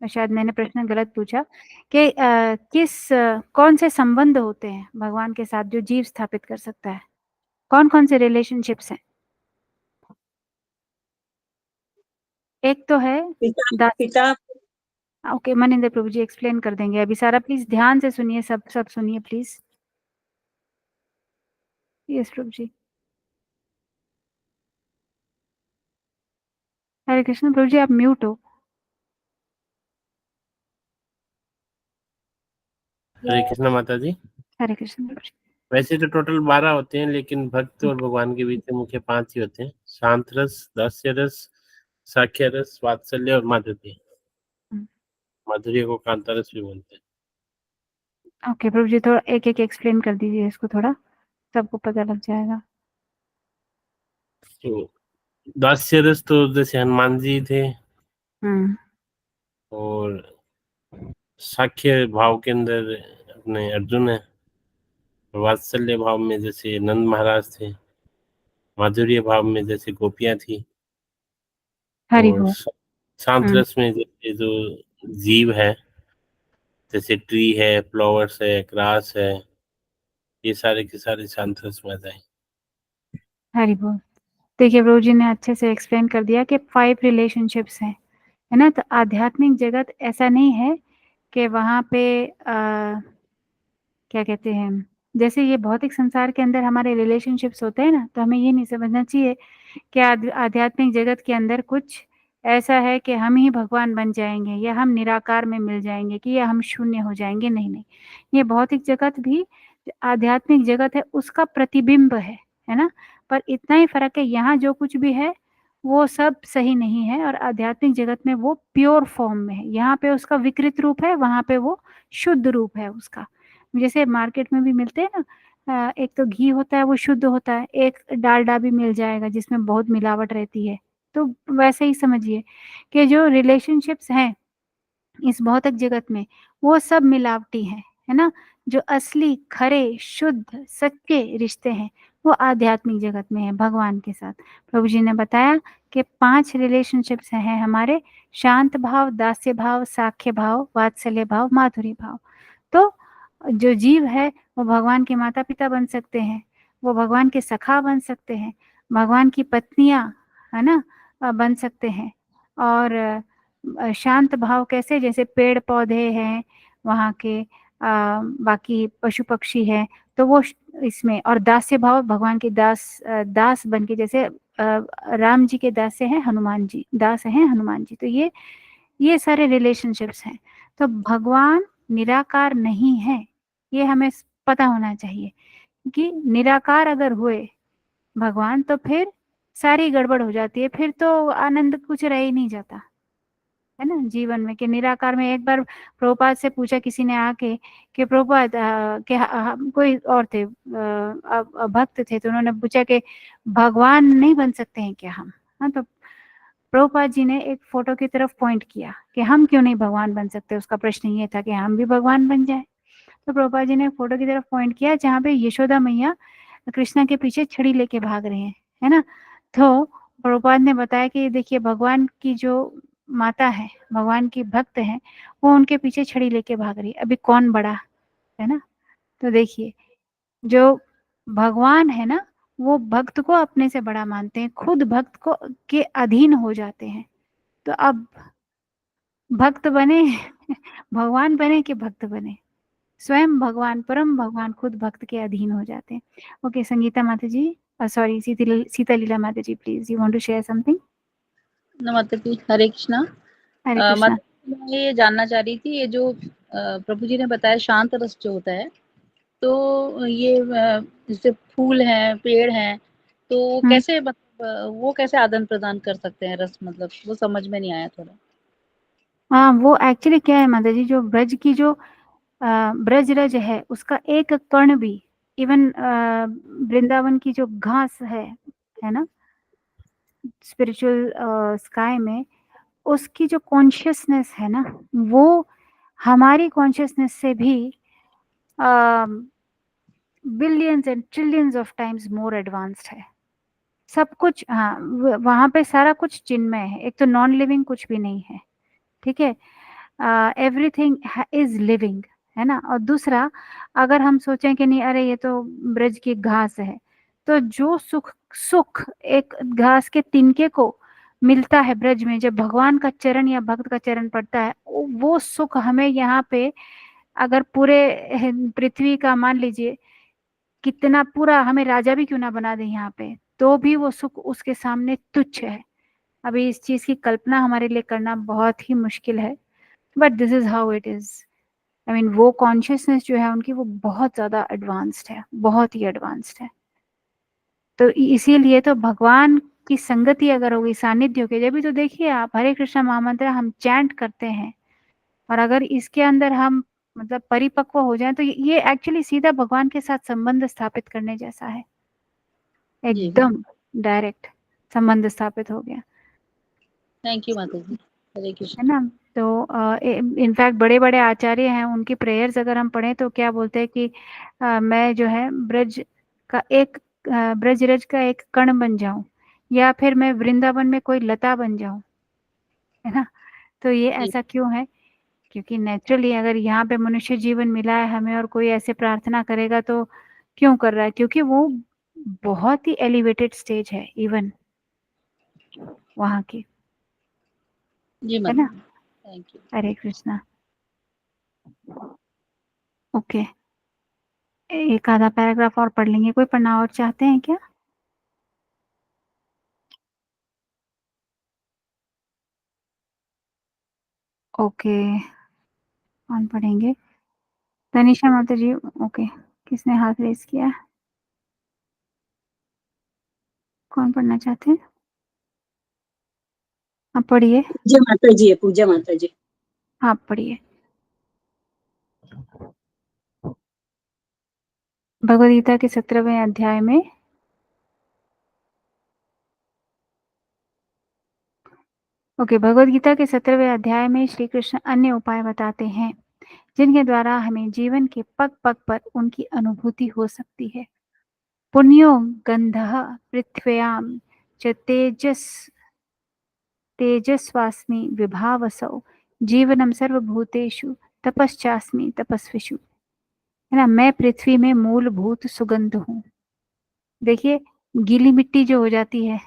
शायद मैंने प्रश्न गलत पूछा कि कौन से संबंध होते हैं भगवान के साथ जो जीव स्थापित कर सकता है? कौन कौन से रिलेशनशिप्स हैं? एक तो है पिता, दास। पिता, ओके, मनिंदर प्रभु जी एक्सप्लेन कर देंगे। अभी सारा प्लीज ध्यान से सुनिए, सब सुनिए प्लीज। यस प्रभु जी। हरे कृष्ण प्रभु जी, आप म्यूट हो। हरे कृष्ण माता जी। हरे कृष्ण प्रभु जी। वैसे तो टोटल 12 होते हैं, लेकिन भक्त और भगवान के बीच में मुख्य 5 ही होते हैं। शांत रस, दास्य रस, साख्य रस, वात्सल्य और माधुर्य। माधुर्य को कांता रस भी बोलते हैं। ओके प्रभु जी, थोड़ा एक एक एक्सप्लेन कर दीजिए इसको, थोड़ा सबको पता लग जाएगा। तो दास्य रस तो जैसे हनुमान जी थे, और साख्य भाव के अंदर अपने अर्जुन है, वात्सल्य भाव में जैसे नंद महाराज थे, माधुर्य भाव में जैसे गोपियां थी, हरि और बोल। शांत रस में जैसे जो जीव है, जैसे ट्री है, फ्लावर्स है, ग्रास है, ये सारे के सारे शांत रस में आ जाए। हरि बोल। देखिए प्रभु जी ने अच्छे से एक्सप्लेन कर दिया कि 5 रिलेशनशिप्स हैं, है ना। तो आध्यात्मिक जगत ऐसा नहीं है कि वहाँ पे क्या कहते हैं, जैसे ये भौतिक संसार के अंदर हमारे रिलेशनशिप्स होते हैं ना, तो हमें ये नहीं समझना चाहिए कि आध्यात्मिक जगत के अंदर कुछ ऐसा है कि हम ही भगवान बन जाएंगे, या हम निराकार में मिल जाएंगे, कि या हम शून्य हो जाएंगे। नहीं नहीं, ये भौतिक जगत भी आध्यात्मिक जगत है, उसका प्रतिबिंब है ना। पर इतना ही फर्क है, यहाँ जो कुछ भी है वो सब सही नहीं है, और आध्यात्मिक जगत में वो प्योर फॉर्म में है। यहाँ पे उसका विकृत रूप है, वहां पे वो शुद्ध रूप है उसका। जैसे मार्केट में भी मिलते हैं ना, एक तो घी होता है वो शुद्ध होता है, एक डालडा भी मिल जाएगा जिसमें बहुत मिलावट रहती है। तो वैसे ही समझिए कि जो रिलेशनशिप्स हैं इस भौतिक जगत में वो सब मिलावटी हैं, है ना। जो असली खरे शुद्ध सच्चे रिश्ते हैं वो आध्यात्मिक जगत में है भगवान के साथ। प्रभु जी ने बताया कि 5 रिलेशनशिप्स हैं हमारे: शांत भाव, दास्य भाव, साख्य भाव, वात्सल्य भाव, माधुर्य भाव। तो जो जीव है वो भगवान के माता पिता बन सकते हैं, वो भगवान के सखा बन सकते हैं, भगवान की पत्नियां, है ना, बन सकते हैं। और शांत भाव कैसे? जैसे पेड़ पौधे हैं वहाँ के, बाकी पशु पक्षी हैं, तो वो इसमें। और दास्य भाव, भगवान के दास बन के, जैसे राम जी के दास हैं हनुमान जी, दास हैं हनुमान जी। तो ये सारे रिलेशनशिप्स हैं। तो भगवान निराकार नहीं है, ये हमें पता होना चाहिए कि निराकार अगर हुए भगवान तो फिर सारी गड़बड़ हो जाती है, फिर तो आनंद कुछ रह ही नहीं जाता, है ना, जीवन में। कि निराकार में एक बार प्रभुपाद से पूछा किसी ने आके कि प्रभुपाद कि हम कोई और थे, भक्त थे, तो उन्होंने पूछा कि भगवान नहीं बन सकते हैं क्या हम? हाँ, तो प्रभुपाद जी ने एक फोटो की तरफ पॉइंट किया कि हम क्यों नहीं भगवान बन सकते। उसका प्रश्न ये था कि हम भी भगवान बन जाए। तो प्रभुपाद जी ने फोटो की तरफ पॉइंट किया जहाँ पे यशोदा मैया कृष्णा के पीछे छड़ी लेके भाग रहे हैं, है ना। तो प्रभुपाद ने बताया कि देखिए भगवान की जो माता है, भगवान की भक्त है, वो उनके पीछे छड़ी लेके भाग रही है, अभी कौन बड़ा, है ना। तो देखिए जो भगवान है ना, वो भक्त को अपने से बड़ा मानते हैं, खुद भक्त को के अधीन हो जाते हैं। तो अब भक्त बने भगवान बने कि भक्त बने, स्वयं भगवान, परम भगवान खुद भक्त के अधीन हो जाते हैं। ओके, संगीता माता जी, सॉरी, सीता लीला माता जी, please, you want to share something? माता जी हरे कृष्णा। हरे कृष्णा। माता जी, मैं ये जानना चाह रही थी, ये जो प्रभु जी ने बताया शांत रस जो होता है, तो ये जैसे फूल हैं, पेड़ हैं, तो कैसे मतलब वो कैसे आदान प्रदान कर सकते हैं रस, मतलब वो समझ में नहीं आया थोड़ा। हाँ, वो एक्चुअली क्या है माता जी, जो ब्रज की जो ब्रज रज है, उसका एक कण भी, इवन वृंदावन की जो घास है ना, स्पिरिचुअल स्काई में, उसकी जो कॉन्शियसनेस है ना, वो हमारी कॉन्शियसनेस से भी billions and trillions of times more advanced है। सब कुछ, हाँ, वहां पे सारा कुछ चिन्मय है, एक तो नॉन लिविंग कुछ भी नहीं है, ठीक है, एवरीथिंग इज लिविंग, है ना। और दूसरा, अगर हम सोचें कि नहीं, अरे ये तो ब्रज की घास है, तो जो सुख सुख एक घास के तिनके को मिलता है ब्रज में, जब भगवान का चरण या भक्त का चरण पड़ता है, वो सुख हमें यहाँ पे, अगर पूरे पृथ्वी का मान लीजिए कितना, पूरा हमें राजा भी क्यों ना बना दे यहाँ पे, तो भी वो सुख उसके सामने तुच्छ है। अभी इस चीज की कल्पना हमारे लिए करना बहुत ही मुश्किल है, but this is how it is. I mean, वो कॉन्शियसनेस जो है उनकी, वो बहुत ज्यादा एडवांस्ड है, बहुत ही एडवांस्ड है। तो इसीलिए तो भगवान की संगति अगर होगी, सानिध्य होगी, जब भी तो देखिए आप, हरे कृष्णा महामंत्र हम चैंट करते हैं, और अगर इसके अंदर हम मतलब परिपक्व हो जाएं, तो ये एक्चुअली सीधा भगवान के साथ संबंध स्थापित करने जैसा है, जी, एकदम डायरेक्ट संबंध स्थापित हो गया, थैंक यू माता जी, हरे है कृष्ण। ना। तो इनफैक्ट बड़े बड़े आचार्य हैं, उनकी प्रेयर्स अगर हम पढ़ें तो क्या बोलते हैं कि मैं जो है ब्रज का एक ब्रज रज का एक कण बन जाऊं, या फिर मैं वृंदावन में कोई लता बन जाऊं, है ना। तो ये जी, ऐसा क्यों है? क्योंकि नेचुरली अगर यहाँ पे मनुष्य जीवन मिला है हमें, और कोई ऐसे प्रार्थना करेगा तो क्यों कर रहा है? क्योंकि वो बहुत ही एलिवेटेड स्टेज है इवन वहाँ की, जी है माता ना। जी, thank you. Hare Krishna. Okay, एक आधा पैराग्राफ और पढ़ लेंगे, कोई पढ़ना और चाहते हैं क्या? ओके, कौन पढ़ेंगे? तनिषा माता जी, ओके, किसने हाथ रेस किया है? कौन पढ़ना चाहते हैं? आप पढ़िए। पूज्य माता जी है, पूज्य माता जी। आप पढ़िए। भगवद गीता के 17वें अध्याय में, ओके, भगवद गीता के 17वें अध्याय में श्री कृष्ण अन्य उपाय बताते हैं जिनके द्वारा हमें जीवन के पग पग पर उनकी अनुभूति हो सकती है। पुण्यो गंधः पृथ्व्यां च तेजस्वास्मि विभावसौ जीवनम सर्वभूतेषु तपश्चास्मि तपस्विषु, है ना। मैं पृथ्वी में मूलभूत सुगंध हूँ। देखिए, गीली मिट्टी जो हो जाती है,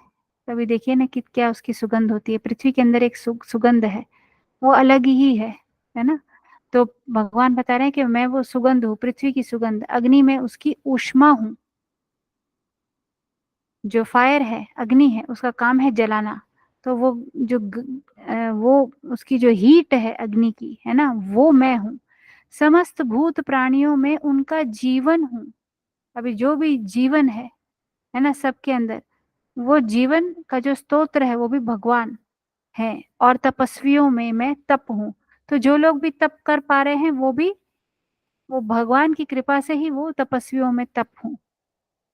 कभी देखिए ना कि क्या उसकी सुगंध होती है, पृथ्वी के अंदर एक सुगंध है, वो अलग ही है ना। तो भगवान बता रहे हैं कि मैं वो सुगंध हूँ, पृथ्वी की सुगंध, अग्नि में उसकी ऊष्मा हूँ। जो फायर है, अग्नि है, उसका काम है जलाना, तो वो जो वो उसकी जो हीट है अग्नि की, है ना, वो मैं हूँ। समस्त भूत प्राणियों में उनका जीवन हूँ। अभी जो भी जीवन है ना, सबके अंदर, वो जीवन का जो स्तोत्र है वो भी भगवान है। और तपस्वियों में मैं तप हूँ। तो जो लोग भी तप कर पा रहे हैं, वो भी वो भगवान की कृपा से ही वो तपस्वियों में तप हूँ।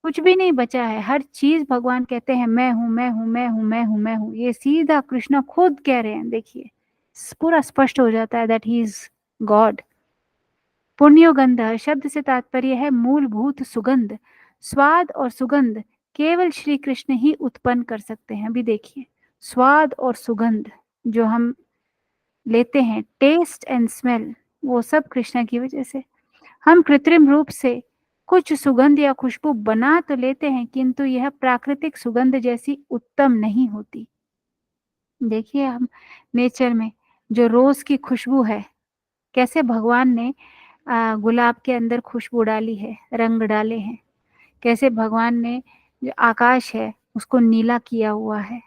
कुछ भी नहीं बचा है, हर चीज भगवान कहते हैं मैं हूं, मैं हूं, मैं हूं, मैं हूं, मैं हूं। ये सीधा कृष्ण खुद कह रहे हैं, देखिए पूरा स्पष्ट हो जाता है दैट ही इज गॉड। पुण्योगंध शब्द से तात्पर्य है मूलभूत सुगंध। स्वाद और सुगंध केवल श्री कृष्ण ही उत्पन्न कर सकते हैं। अभी देखिए, स्वाद और सुगंध जो हम लेते हैं, टेस्ट एंड स्मेल, वो सब कृष्ण की वजह से। हम कृत्रिम रूप से कुछ सुगंध या खुशबू बना तो लेते हैं, किंतु यह प्राकृतिक सुगंध जैसी उत्तम नहीं होती। देखिए हम नेचर में जो रोज की खुशबू है, कैसे भगवान ने गुलाब के अंदर खुशबू डाली है, रंग डाले हैं। कैसे भगवान ने जो आकाश है उसको नीला किया हुआ है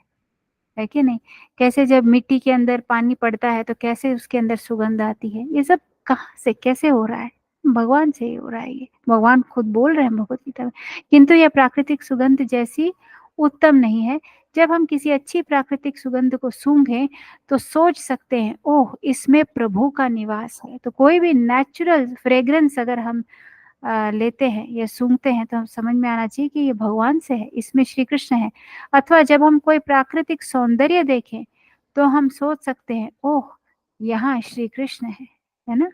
कि नहीं? कैसे जब मिट्टी के अंदर पानी पड़ता है तो कैसे उसके अंदर सुगंध आती है। ये सब कहाँ से कैसे हो रहा है? भगवान से ही हो रहा है ये। भगवान खुद बोल रहे हैं भगवत गीता में, किंतु यह प्राकृतिक सुगंध जैसी उत्तम नहीं है। जब हम किसी अच्छी प्राकृतिक सुगंध को सूंघें तो सोच सकते हैं, ओह इसमें प्रभु का निवास है। तो कोई भी नेचुरल फ्रेग्रेंस अगर हम लेते हैं या सूंघते हैं तो हम समझ में आना चाहिए कि ये भगवान से है, इसमें श्री कृष्ण है। अथवा जब हम कोई प्राकृतिक सौंदर्य देखें तो हम सोच सकते हैं, ओह यहाँ श्री कृष्ण है ना?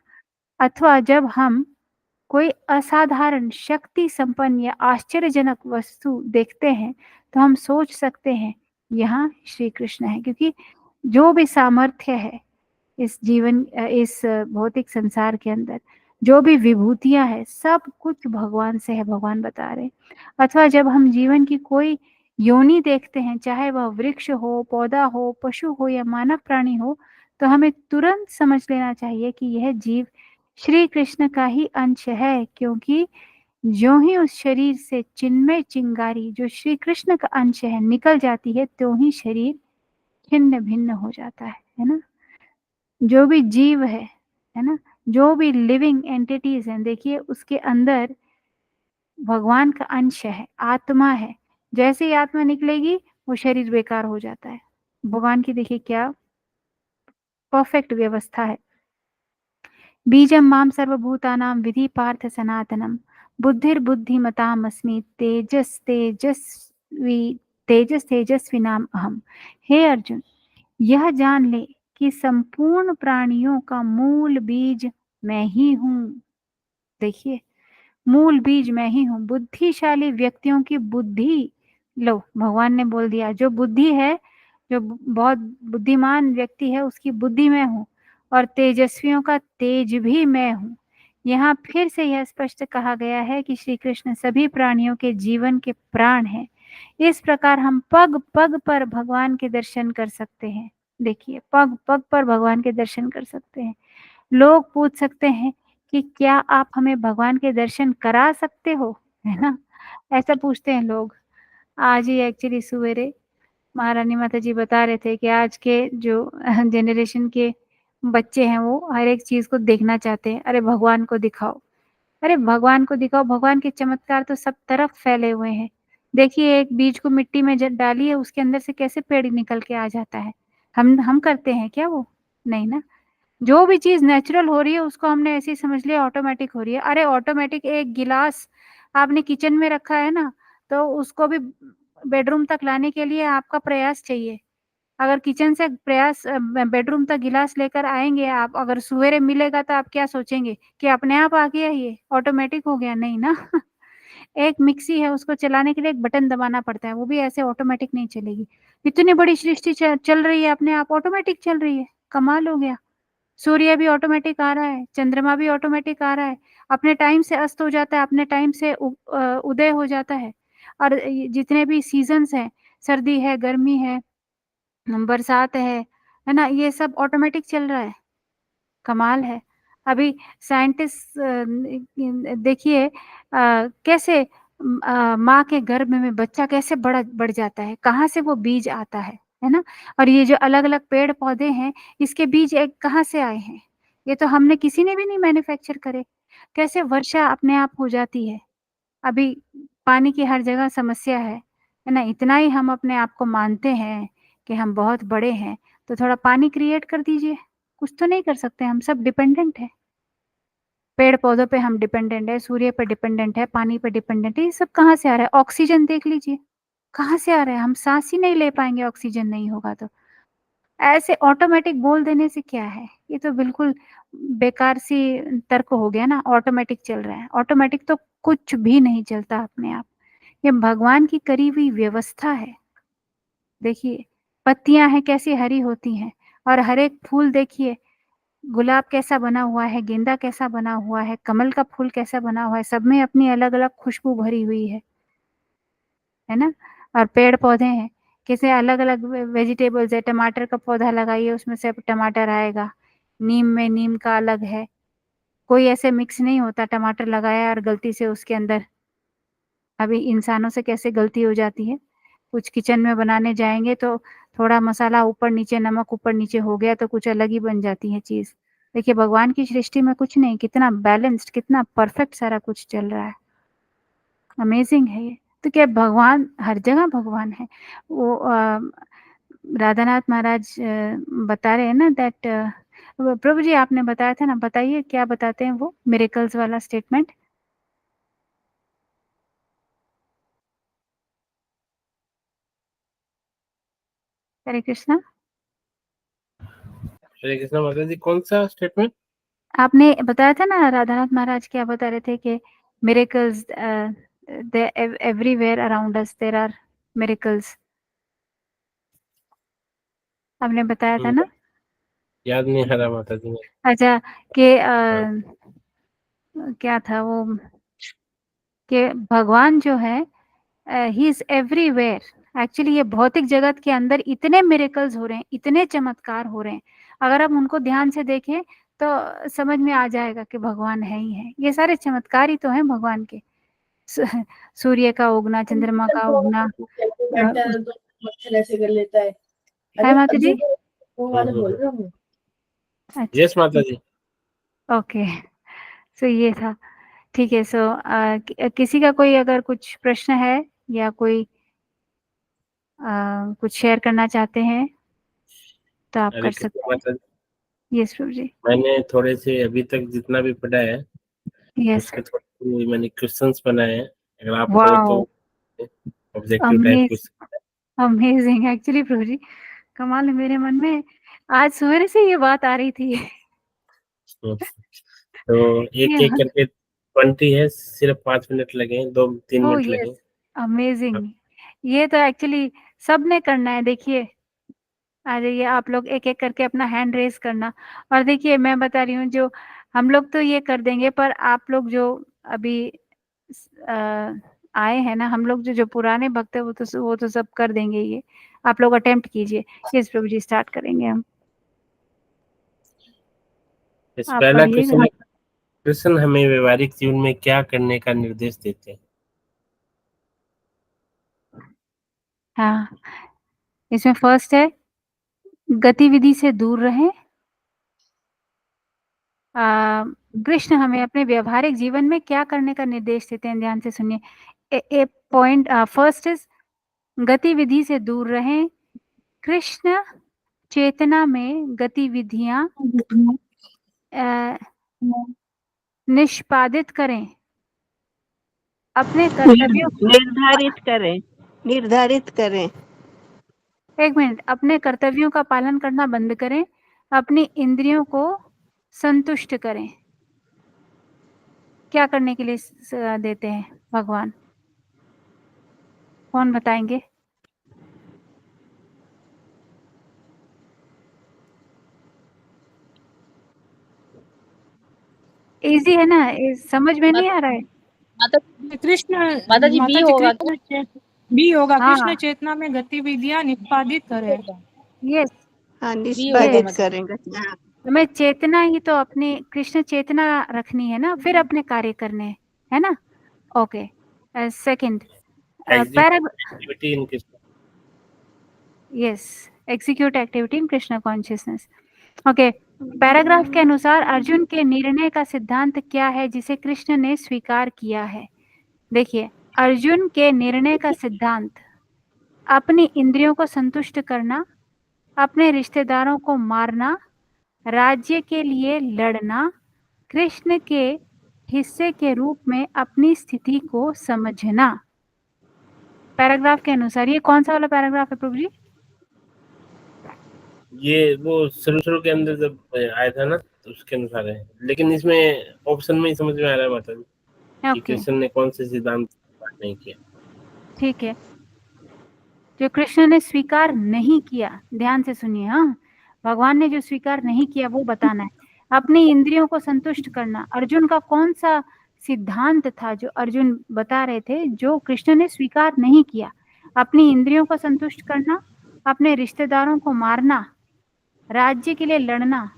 अथवा जब हम कोई असाधारण शक्ति संपन्न या आश्चर्यजनक वस्तु देखते हैं तो हम सोच सकते हैं यहाँ श्री कृष्ण है। क्योंकि जो भी सामर्थ्य है इस जीवन इस भौतिक संसार के अंदर, जो भी विभूतियां है, सब कुछ भगवान से है, भगवान बता रहे। अथवा जब हम जीवन की कोई योनि देखते हैं, चाहे वह वृक्ष हो, पौधा हो, पशु हो या मानव प्राणी हो, तो हमें तुरंत समझ लेना चाहिए कि यह जीव श्री कृष्ण का ही अंश है। क्योंकि जो ही उस शरीर से चिन्मय चिंगारी जो श्री कृष्ण का अंश है निकल जाती है, तो ही शरीर छिन्न भिन्न हो जाता है ना? जो भी जीव है ना, जो भी लिविंग एंटिटीज हैं, देखिए उसके अंदर भगवान का अंश है, आत्मा है। जैसे ही आत्मा निकलेगी वो शरीर बेकार हो जाता है। भगवान की देखिए क्या परफेक्ट व्यवस्था है। बीजम माम सर्वभूतानां विधि पार्थ सनातनम बुद्धिर्बुद्धिमतामस्मि तेजस तेजस्वी नाम अहम। हे अर्जुन, यह जान ले कि संपूर्ण प्राणियों का मूल बीज मैं ही हूं। देखिए मूल बीज मैं ही हूं। बुद्धिशाली व्यक्तियों की बुद्धि, लो भगवान ने बोल दिया, जो बुद्धि है, जो बहुत बुद्धिमान व्यक्ति है उसकी बुद्धि मैं हूं, और तेजस्वियों का तेज भी मैं हूं। यहाँ फिर से यह स्पष्ट कहा गया है कि श्री कृष्ण सभी प्राणियों के जीवन के प्राण हैं। इस प्रकार हम पग पग पर भगवान के दर्शन कर सकते हैं। देखिए पग पग पर भगवान के दर्शन कर सकते हैं। लोग पूछ सकते हैं कि क्या आप हमें भगवान के दर्शन करा सकते हो, है ना? ऐसा पूछते हैं लोग। आज ही एक्चुअली सवेरे महारानी माता जी बता रहे थे कि आज के जो जनरेशन के बच्चे हैं वो हर एक चीज को देखना चाहते हैं। अरे भगवान को दिखाओ, अरे भगवान को दिखाओ। भगवान के चमत्कार तो सब तरफ फैले हुए हैं। देखिए एक बीज को मिट्टी में डालिए, उसके अंदर से कैसे पेड़ निकल के आ जाता है। हम करते हैं क्या वो? नहीं ना। जो भी चीज नेचुरल हो रही है उसको हमने ऐसे ही समझ लिया ऑटोमेटिक हो रही है। अरे ऑटोमेटिक एक गिलास आपने किचन में रखा है ना, तो उसको भी बेडरूम तक लाने के लिए आपका प्रयास चाहिए। अगर किचन से प्रयास बेडरूम तक गिलास लेकर आएंगे आप, अगर सवेरे मिलेगा तो आप क्या सोचेंगे कि अपने आप आ गया, ये ऑटोमेटिक हो गया? नहीं ना। एक मिक्सी है, उसको चलाने के लिए एक बटन दबाना पड़ता है, वो भी ऐसे ऑटोमेटिक नहीं चलेगी। इतनी बड़ी सृष्टि चल रही है अपने आप, ऑटोमेटिक चल रही है। कमाल हो गया। सूर्य भी ऑटोमेटिक आ रहा है, चंद्रमा भी ऑटोमेटिक आ रहा है, अपने टाइम से अस्त हो जाता है, अपने टाइम से उदय हो जाता है। और जितने भी सीजन्स हैं, सर्दी है, गर्मी है, बरसात है ना, ये सब ऑटोमेटिक चल रहा है। कमाल है। अभी साइंटिस्ट देखिए कैसे माँ के गर्भ में बच्चा कैसे बढ़ जाता है, कहाँ से वो बीज आता है ना? और ये जो अलग अलग पेड़ पौधे हैं, इसके बीज एक कहाँ से आए हैं? ये तो हमने किसी ने भी नहीं मैन्युफैक्चर करे। कैसे वर्षा अपने आप हो जाती है। अभी पानी की हर जगह समस्या है ना? इतना ही हम अपने आप को मानते हैं कि हम बहुत बड़े हैं, तो थोड़ा पानी क्रिएट कर दीजिए। कुछ तो नहीं कर सकते, हम सब डिपेंडेंट है। पेड़ पौधों पे हम डिपेंडेंट है, सूर्य पे डिपेंडेंट है, पानी पे डिपेंडेंट है। ये सब कहाँ से आ रहा है? ऑक्सीजन देख लीजिए कहाँ से आ रहा है। हम सांस ही नहीं ले पाएंगे ऑक्सीजन नहीं होगा तो। ऐसे ऑटोमेटिक बोल देने से क्या है? ये तो बिल्कुल बेकार सी तर्क हो गया ना। ऑटोमेटिक चल रहा है, ऑटोमेटिक तो कुछ भी नहीं चलता अपने आप। ये भगवान की करी हुई व्यवस्था है। देखिए पत्तियां हैं कैसी हरी होती हैं, और हर एक फूल देखिए गुलाब कैसा बना हुआ है, गेंदा कैसा बना हुआ है, कमल का फूल कैसा बना हुआ है, सब में अपनी अलग-अलग खुशबू भरी हुई है ना? और पेड़-पौधे हैं, कैसे अलग-अलग वेजिटेबल्स है, टमाटर का पौधा लगाइए उसमें से टमाटर आएगा, नीम में नीम का अलग है, कोई ऐसे मिक्स नहीं होता टमाटर लगाया और गलती से उसके अंदर अभी इंसानों से कैसे गलती हो जाती है, कुछ किचन में बनाने जाएँगे तो थोड़ा मसाला ऊपर-नीचे, नमक ऊपर-नीचे हो गया तो कुछ अलग ही बन जाती है चीज़। देखिए भगवान की सृष्टि में कुछ नहीं, कितना बैलेंस्ड, कितना परफेक्ट सारा कुछ चल रहा है। अमेज़िंग है ये। तो क्या भगवान हर जगह भगवान है। वो राधानाथ महाराज बता रहे हैं ना दैट प्रभु जी आपने बताया था ना, बताइए क्या बताते हैं वो मिरेकल्स वाला स्टेटमेंट? हरे कृष्णा। हरे कृष्णा माता जी, कौन सा स्टेटमेंट? आपने बताया था ना राधानाथ महाराज क्या बता रहे थे कि miracles everywhere around us there are miracles. आपने बताया था ना? याद नहीं आ रहा माता जी। अच्छा कि क्या था वो कि भगवान जो है ही इज एवरीवेयर। एक्चुअली ये भौतिक जगत के अंदर इतने मिरेकल्स हो रहे हैं, इतने चमत्कार हो रहे हैं, अगर हम उनको ध्यान से देखें तो समझ में आ जाएगा कि भगवान है ही है। ये सारे चमत्कार ही तो हैं भगवान के। सूर्य का उगना, चंद्रमा का उगना। मच्छर ऐसे कर लेता है। है माता जी? वो वाले बोल रहा हूँ। अच्छा यस माता जी। ओके, सो ये था। ठीक है, सो किसी का कोई अगर कुछ प्रश्न है या कोई कुछ शेयर करना चाहते हैं तो आप हरे कर कृष्णा सकते हैं। माता जी, यस प्रभु जी। मैंने थोड़े से अभी तक जितना भी पढ़ा है यस उसके थोड़े मैंने क्वेश्चंस बनाए हैं, अगर आप हो तो wow, objective type question. Amazing actually प्रभु जी, कमाल है। मेरे मन में आज सवेरे से ये बात आ रही थी। तो एक ये एक करके 20 है, सिर्फ 5 मिनट लगे, 2-3 ओह मिनट यस, लगे। अमेजिंग। ये तो एक्चुअली सबने करना है। देखिए आ जाइए आप लोग एक-एक करके अपना हैंड रेज़ करना। और देखिए मैं बता रही हूँ जो हम लोग तो ये कर देंगे, पर आप लोग जो अभी आए हैं ना, हम लोग जो पुराने भक्त हैं वो तो सब कर देंगे ये। आप लोग अटेम्प्ट कीजिए। यस प्रभु जी, स्टार्ट करेंगे हम। आप पहला पढ़िएगा। क्वेश्चन है, कृष्ण हमें व्यवहारिक जीवन में क्या करने का निर्देश देते हैं? हाँ, इसमें फर्स्ट है गतिविधि से दूर रहें। कृष्ण हमें अपने व्यावहारिक जीवन में क्या करने का निर्देश देते हैं, ध्यान से सुनिए। ए पॉइंट फर्स्ट इज गतिविधि से दूर रहें। कृष्ण चेतना में गतिविधियां निष्पादित करें। अपने कर्तव्यों निर्धारित करें। एक मिनट, अपने कर्तव्यों का पालन करना बंद करें। अपनी इंद्रियों को संतुष्ट करें। क्या करने के लिए देते हैं भगवान? कौन बताएंगे? इजी है ना, समझ में नहीं आ रहा है? कृष्ण माता जी बी होगा क्या? बी होगा। हाँ। कृष्ण चेतना में गतिविधियां निष्पादित करें। यस, हाँ, बी होगा निष्पादित मतलब। करेंगे। हाँ, हमें चेतना ही तो अपनी कृष्ण चेतना रखनी है ना, फिर अपने कार्य करने हैं, है ना? Okay. Second activity in Krishna. Yes, execute activity in Krishna consciousness. Okay, paragraph के अनुसार अर्जुन के निर्णय का सिद्धांत क्या है जिसे कृष्ण ने स्वीकार किया है? देखिए, अर्जुन के निर्णय का सिद्धांत अपनी इंद्रियों को संतुष्ट करना, अपने रिश्तेदारों को मारना, राज्य के लिए लड़ना, कृष्ण के हिस्से के रूप में अपनी स्थिति को समझना। पैराग्राफ के अनुसार ये कौन सा वाला पैराग्राफ है प्रभु जी? ये वो शुरू के अंदर जब आया था ना तो उसके अनुसार है, लेकिन इसमें ऑप्शन में ही समझ में आ रहा है माता जी कि ओके, कृष्ण ने कौन से सिद्धांत नहीं किया। ठीक है। जो कृष्ण ने स्वीकार नहीं किया, ध्यान से सुनिए। हाँ, भगवान ने जो स्वीकार नहीं किया वो बताना है। अपनी इंद्रियों को संतुष्ट करना। अर्जुन का कौन सा सिद्धांत था जो अर्जुन बता रहे थे जो कृष्ण ने स्वीकार नहीं किया? अपनी इंद्रियों को संतुष्ट करना, अपने रिश्तेदारों को मारना, राज्य के लिए लड़ना।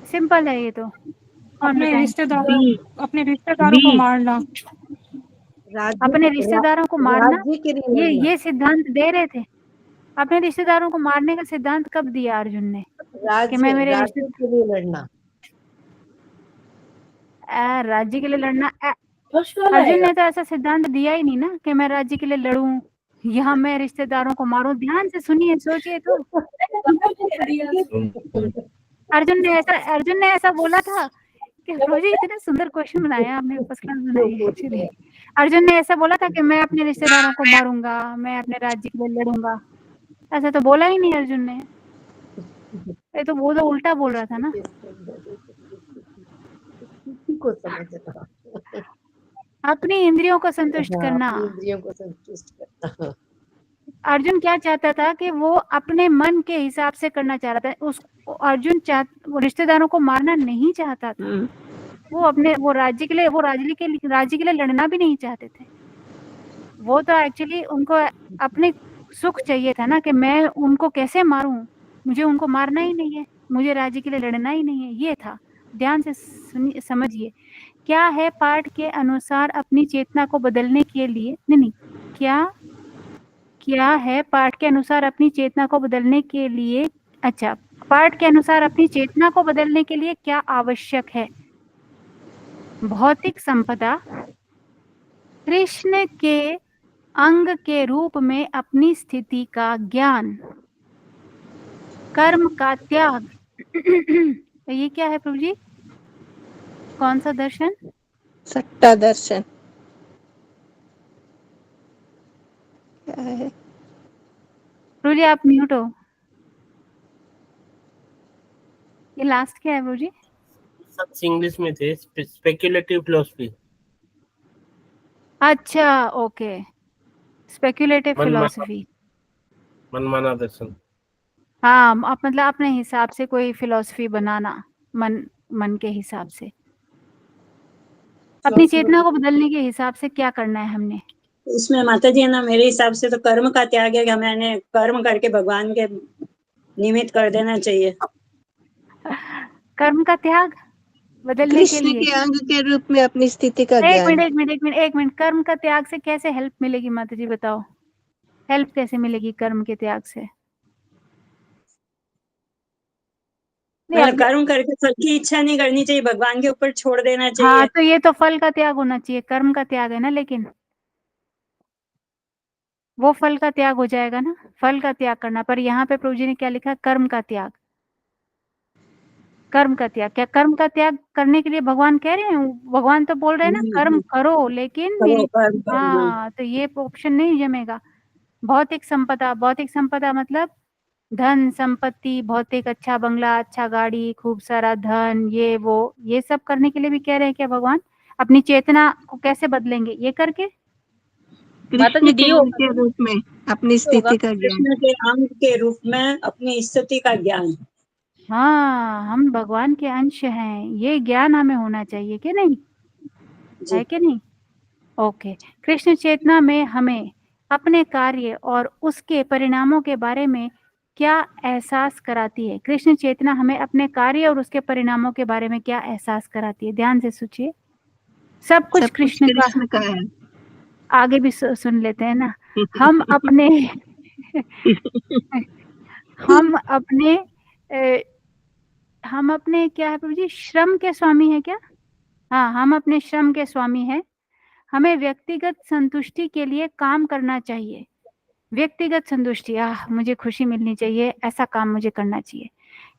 सिंपल है ये तो। कौन अपने बताएं? रिश्तेदारों को मारना। अपने रिश्तेदारों को मारना, राज्य के लिए लड़ना। ये सिद्धांत दे रहे थे। अपने रिश्तेदारों को मारने का सिद्धांत कब दिया अर्जुन ने? कि मैं मेरे राज्य के लिए लड़ना। राज्य के लिए लड़ना। अर्जुन ने तो ऐसा सिद्धांत दिया ही नहीं ना कि मैं राज्य के लिए लड़ूं या मैं रिश्तेदारों को मारूं। ध्यान से सुनिए, सोचिए तो। अर्जुन ने ऐसा बोला था कि प्रभु जी इतने सुंदर क्वेश्चन बनाया आपने, फर्स्ट क्लास बनाई है एक्चुअली। अर्जुन ने ऐसा बोला था कि मैं अपने रिश्तेदारों को मारूंगा, मैं अपने राज्य के लिए लड़ूंगा? ऐसा तो बोला ही नहीं अर्जुन ने। ये तो वो तो उल्टा बोल रहा था ना। किसी को समझना। अपनी इंद्रियों को संतुष्ट करना। अपनी इंद्रियों को संतुष्ट करना। अर्जुन क्या चाहता था कि वो अपने मन के हिसाब से करना चाह रहा था। अर्जुन रिश्तेदारों को मारना नहीं चाहता था। वो राज्य के लिए लड़ना भी नहीं चाहते थे। वो तो एक्चुअली उनको अपने सुख चाहिए था ना कि मैं उनको कैसे मारूं, मुझे उनको मारना ही नहीं है, मुझे राज्य के लिए लड़ना ही नहीं है, ये था। ध्यान से समझिए। क्या है पाठ के अनुसार अपनी चेतना को बदलने के लिए नहीं क्या है पाठ के अनुसार अपनी चेतना को बदलने के लिए? अच्छा, पाठ के अनुसार अपनी चेतना को बदलने के लिए क्या आवश्यक है? भौतिक संपदा, कृष्ण के अंग के रूप में अपनी स्थिति का ज्ञान, कर्म का त्याग। तो ये क्या है प्रभु जी? कौन सा दर्शन? सट्टा दर्शन क्या है? प्रभु जी आप म्यूट हो। ये लास्ट क्या है प्रभु जी? सब इंग्लिश में थे। Speculative philosophy. अच्छा, ओके। स्पेक्युलेटिव फिलॉसफी, मनमाना दर्शन। हाँ, मतलब अपने हिसाब से कोई फिलॉसफी बनाना, मन के हिसाब से। अपनी चेतना को बदलने के हिसाब से क्या करना है हमने? इसमें माता जी है ना, मेरे हिसाब से तो कर्म का त्याग है कि मैंने कर्म करके भगवान के निमित्त कर देना चाहिए। कर्म का त्याग बदलने के कृष्ण लिए के अंग के रूप में अपनी स्थिति का ज्ञान। एक मिनट। कर्म का त्याग से कैसे हेल्प मिलेगी माता जी, बताओ? हेल्प कैसे मिलेगी कर्म के त्याग से? मतलब कर्म करके फल की इच्छा नहीं करनी चाहिए, भगवान के ऊपर छोड़ देना चाहिए। हाँ, तो ये तो फल का त्याग होना चाहिए, कर्म का त्याग है ना। लेकिन वो फल का त्याग हो जाएगा ना, फल का त्याग करना। पर यहाँ पे प्रभु जी ने क्या लिखा? कर्म का त्याग। कर्म का त्याग, क्या कर्म का त्याग करने के लिए भगवान कह रहे हैं? भगवान तो बोल रहे हैं ना कर्म करो, लेकिन मेरी हाँ, तो ये ऑप्शन नहीं जमेगा। भौतिक संपदा मतलब धन संपत्ति, भौतिक, अच्छा बंगला, अच्छा गाड़ी, खूब सारा धन, ये सब करने के लिए भी कह रहे हैं क्या भगवान? अपनी चेतना को कैसे बदलेंगे? ये करके कृष्ण के अंग के रूप में अपनी स्थिति का ज्ञान। कृष्ण के अंग के रूप में अपनी स्थिति का ज्ञान। हाँ, हम भगवान के अंश हैं, ये ज्ञान हमें होना चाहिए कि नहीं? है कि नहीं? ओके। कृष्ण चेतना में हमें अपने कार्य और उसके परिणामों के बारे में क्या एहसास कराती है? कृष्ण चेतना हमें अपने कार्य और उसके परिणामों के बारे में क्या एहसास कराती है? ध्यान से सोचिए। सब कुछ कृष्ण का है। आगे भी सुन लेते हैं ना। हम अपने क्या है प्रभु जी? श्रम के स्वामी है क्या? हाँ, हम अपने श्रम के स्वामी हैं। हमें व्यक्तिगत संतुष्टि के लिए काम करना चाहिए। व्यक्तिगत संतुष्टि, मुझे खुशी मिलनी चाहिए, ऐसा काम मुझे करना चाहिए।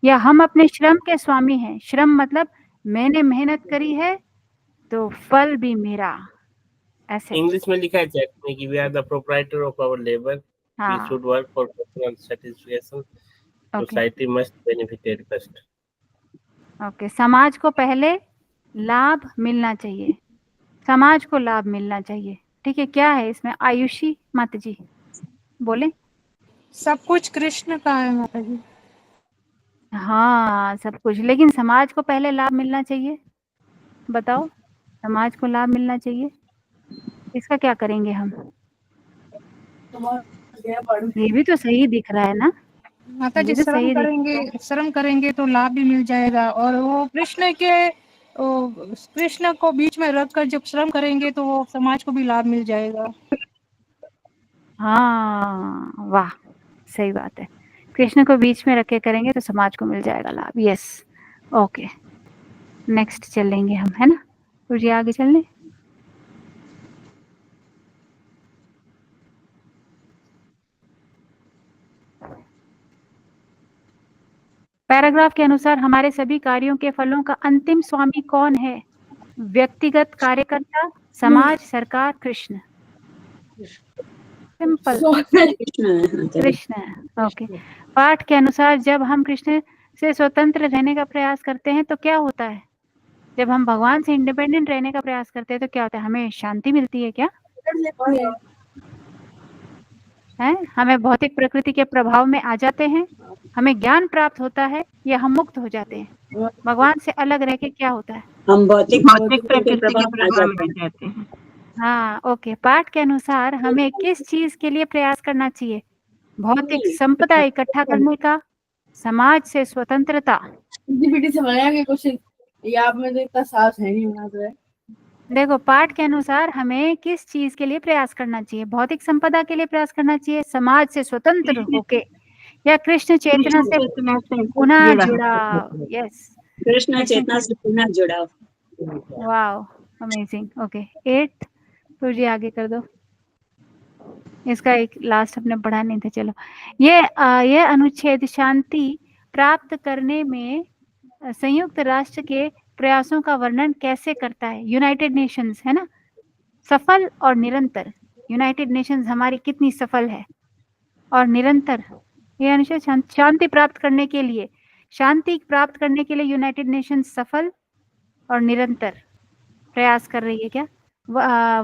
या हम अपने श्रम के स्वामी हैं। श्रम मतलब मैंने मेहनत करी है तो फल भी मेरा, ऐसे। इंग्लिश में लिखा है चैट में कि we are the proprietor of our labour, we हाँ, should work for personal satisfaction, society must benefited first. Okay. समाज को पहले लाभ मिलना चाहिए, समाज को लाभ मिलना चाहिए। ठीक है, क्या है इसमें? आयुषी माता जी बोले। सब कुछ कृष्ण का है माता जी। हाँ सब कुछ, लेकिन समाज को पहले लाभ मिलना चाहिए। बताओ, समाज को लाभ मिलना चाहिए, इसका क्या करेंगे हम? ये भी तो सही दिख रहा है ना, माता ये जी भी तो सही दिख श्रम करेंगे तो लाभ भी मिल जाएगा। और वो कृष्ण को बीच में रखकर जब श्रम करेंगे तो वो समाज को भी लाभ मिल जाएगा। हाँ वाह, सही बात है। कृष्ण को बीच में रख के करेंगे तो समाज को मिल जाएगा लाभ। यस, ओके, नेक्स्ट चलेंगे हम, है ना? तो जी आगे चलने। पैराग्राफ के अनुसार हमारे सभी कार्यों के फलों का अंतिम स्वामी कौन है? व्यक्तिगत कार्यकर्ता, समाज, सरकार, कृष्ण। सिंपल, कृष्ण। ओके। पाठ के अनुसार जब हम कृष्ण से स्वतंत्र रहने का प्रयास करते हैं तो क्या होता है? जब हम भगवान से इंडिपेंडेंट रहने का प्रयास करते हैं तो क्या होता है? हमें शांति मिलती है क्या? है, हमें भौतिक प्रकृति के प्रभाव में आ जाते हैं, हमें ज्ञान प्राप्त होता है, या हम मुक्त हो जाते हैं? भगवान से अलग रह के क्या होता है? हम भौतिक प्रकृति के प्रभाव में आ जाते हैं। हाँ ओके। पाठ के अनुसार हमें किस चीज के लिए प्रयास करना चाहिए? भौतिक संपदा इकट्ठा करने का, समाज से स्वतंत्रता। क्वेश्चन ये आप में तो इतना साफ है नहीं बना रहा है। देखो, पाठ के अनुसार हमें किस चीज के लिए प्रयास करना चाहिए? भौतिक संपदा के लिए प्रयास करना चाहिए, समाज से स्वतंत्र होके, या कृष्ण चेतना से पुनः जुड़ा? यस, कृष्ण चेतना से पुनः जुड़ा। Wow, amazing. ओके 8, तो जी आगे कर दो। इसका एक लास्ट अपने पढ़ा नहीं था, चलो। ये अनुच्छेद शांति प्राप्त करने में संयुक्त राष्ट्र के प्रयासों का वर्णन कैसे करता है? यूनाइटेड नेशंस, है ना? सफल और निरंतर, यूनाइटेड नेशंस हमारी कितनी सफल है और निरंतर। ये अनुच्छेद शांति प्राप्त करने के लिए, शांति प्राप्त करने के लिए यूनाइटेड नेशंस सफल और निरंतर प्रयास कर रही है क्या?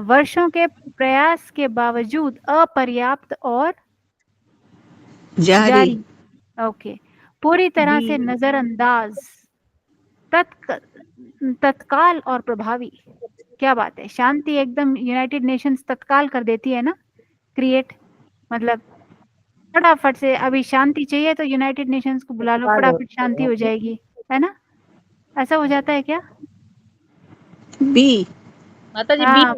वर्षों के प्रयास के बावजूद अपर्याप्त और जारी। ओके, पूरी तरह से नजरअंदाज, तत्काल और प्रभावी। क्या बात है, शांति एकदम यूनाइटेड नेशंस तत्काल कर देती है ना, क्रिएट, मतलब फटाफट से अभी शांति चाहिए तो यूनाइटेड नेशंस को बुला लो, फटाफट शांति हो जाएगी, है ना? ऐसा हो जाता है क्या? बी माता जी, हाँ,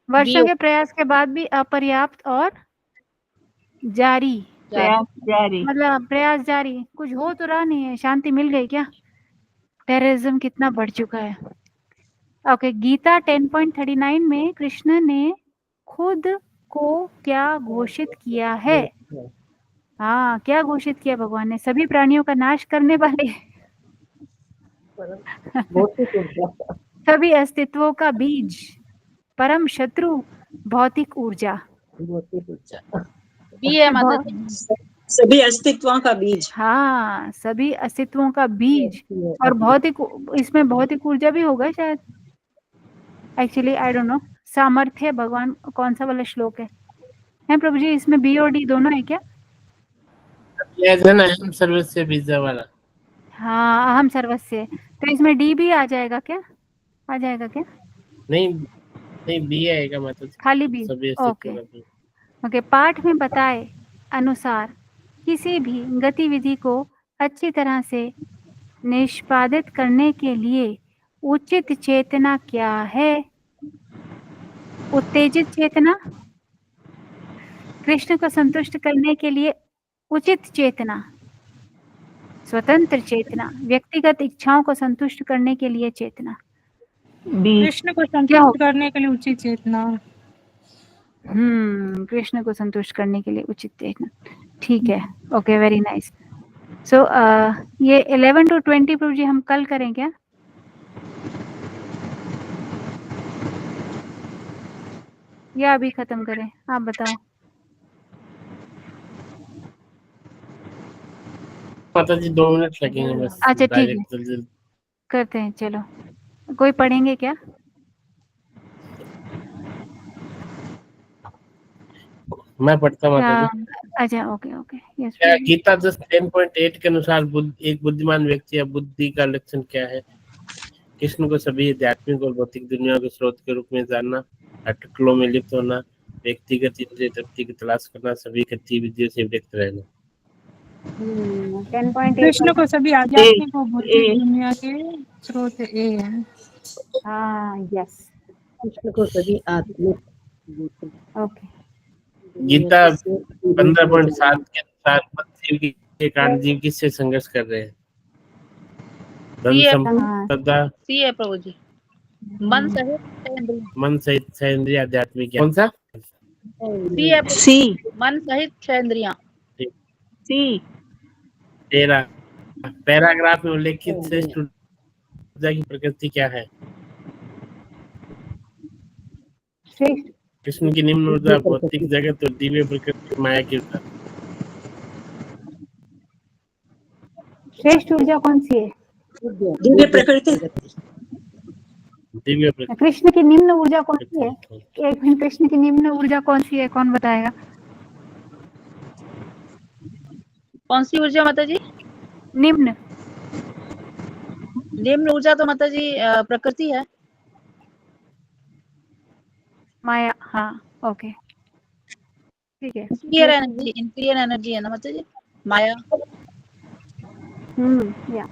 वर्षों के प्रयास के बाद भी अपर्याप्त और जारी, मतलब प्रयास जारी, कुछ हो तो रहा नहीं है, शांति मिल गई क्या? टेररिज्म कितना बढ़ चुका है। ओके, गीता 10.39 में कृष्ण ने खुद को क्या घोषित किया है? हाँ, क्या घोषित किया भगवान ने? सभी प्राणियों का नाश करने वाले, सभी अस्तित्वों का बीज, परम शत्रु, भौतिक ऊर्जा। बी है माता जी, सभी अस्तित्वों का बीज। हाँ, सभी अस्तित्वों का बीज, और भौतिक, इसमें भौतिक ऊर्जा भी होगा शायद, एक्चुअली आई डोंट नो। सामर्थ्य भगवान, कौन सा वाला श्लोक है प्रभु जी? इसमें बी और डी दोनों है क्या? अहम सर्वस्व बीजा वाला। हाँ, अहम सर्वस्व, तो इसमें डी भी आ जाएगा क्या? आ जाएगा क्या? नहीं बी आएगा मतलब खाली बी। Okay okay. पाठ में बताए अनुसार किसी भी गतिविधि को अच्छी तरह से निष्पादित करने के लिए उचित चेतना क्या है? उत्तेजित चेतना, कृष्ण को संतुष्ट करने के लिए उचित चेतना, स्वतंत्र चेतना, व्यक्तिगत इच्छाओं को संतुष्ट करने के लिए चेतना। कृष्ण को संतुष्ट करने के लिए उचित चेतना। कृष्ण को संतुष्ट करने के लिए उचित चेतना, ठीक है। Okay, very nice. सो ये 11 to 20 प्रभु जी हम कल करें क्या? या अभी खत्म करें, आप बताओ। माता जी 2 मिनट लगेंगे बस। अच्छा ठीक है, करते हैं, चलो। कोई पढ़ेंगे क्या? मैं पढ़ता हूँ माता जी। अच्छा, ओके ओके, यस। गीता 10:8 के अनुसार एक बुद्धिमान व्यक्ति या बुद्धि का लक्षण क्या है? कृष्ण को सभी आध्यात्मिक और भौतिक दुनिया के स्रोत के रूप में जानना, अटकलों में लिप्त होना, व्यक्तिगत इंद्रिय तृप्ति की तलाश करना, सभी गतिविधियों से व्यक्त रहना। 10.8 कृष्ण को सभी आध्यात्मिक और भौतिक दुनिया के स्रोत ए है। हाँ, यस, कृष्ण को सभी आत्मिक ओके। गीता 15.7 के अनुसार जीव के कारण जीव किससे संघर्ष कर रहे हैं? धन संपदा, सी है प्रभु जी। मन सहित छह इंद्रियां। मन सहित 6 इंद्रिय, आध्यात्मिक कौन सा? सी है प्रभु। सी मन सहित 6 इंद्रियां। सी तेरा पैराग्राफ में उल्लेखित श्रेष्ठ ऊर्जा की प्रकृति क्या है? श्रेष्ठ कृष्ण की निम्न ऊर्जा भौतिक जगत और दिव्य प्रकृति माया की ऊर्जा। श्रेष्ठ ऊर्जा कौन सी है? दिव्य प्रकृति। दिव्य प्रकृति। कृष्ण की निम्न ऊर्जा कौन सी है? एक मिनट, कृष्ण की निम्न ऊर्जा कौन सी है, कौन बताएगा? कौन सी ऊर्जा माता जी? निम्न निम्न ऊर्जा तो माता जी प्रकृति है। माया, हाँ, ओके, ठीक है। इंटीरियर एनर्जी है ना माता जी, माया। या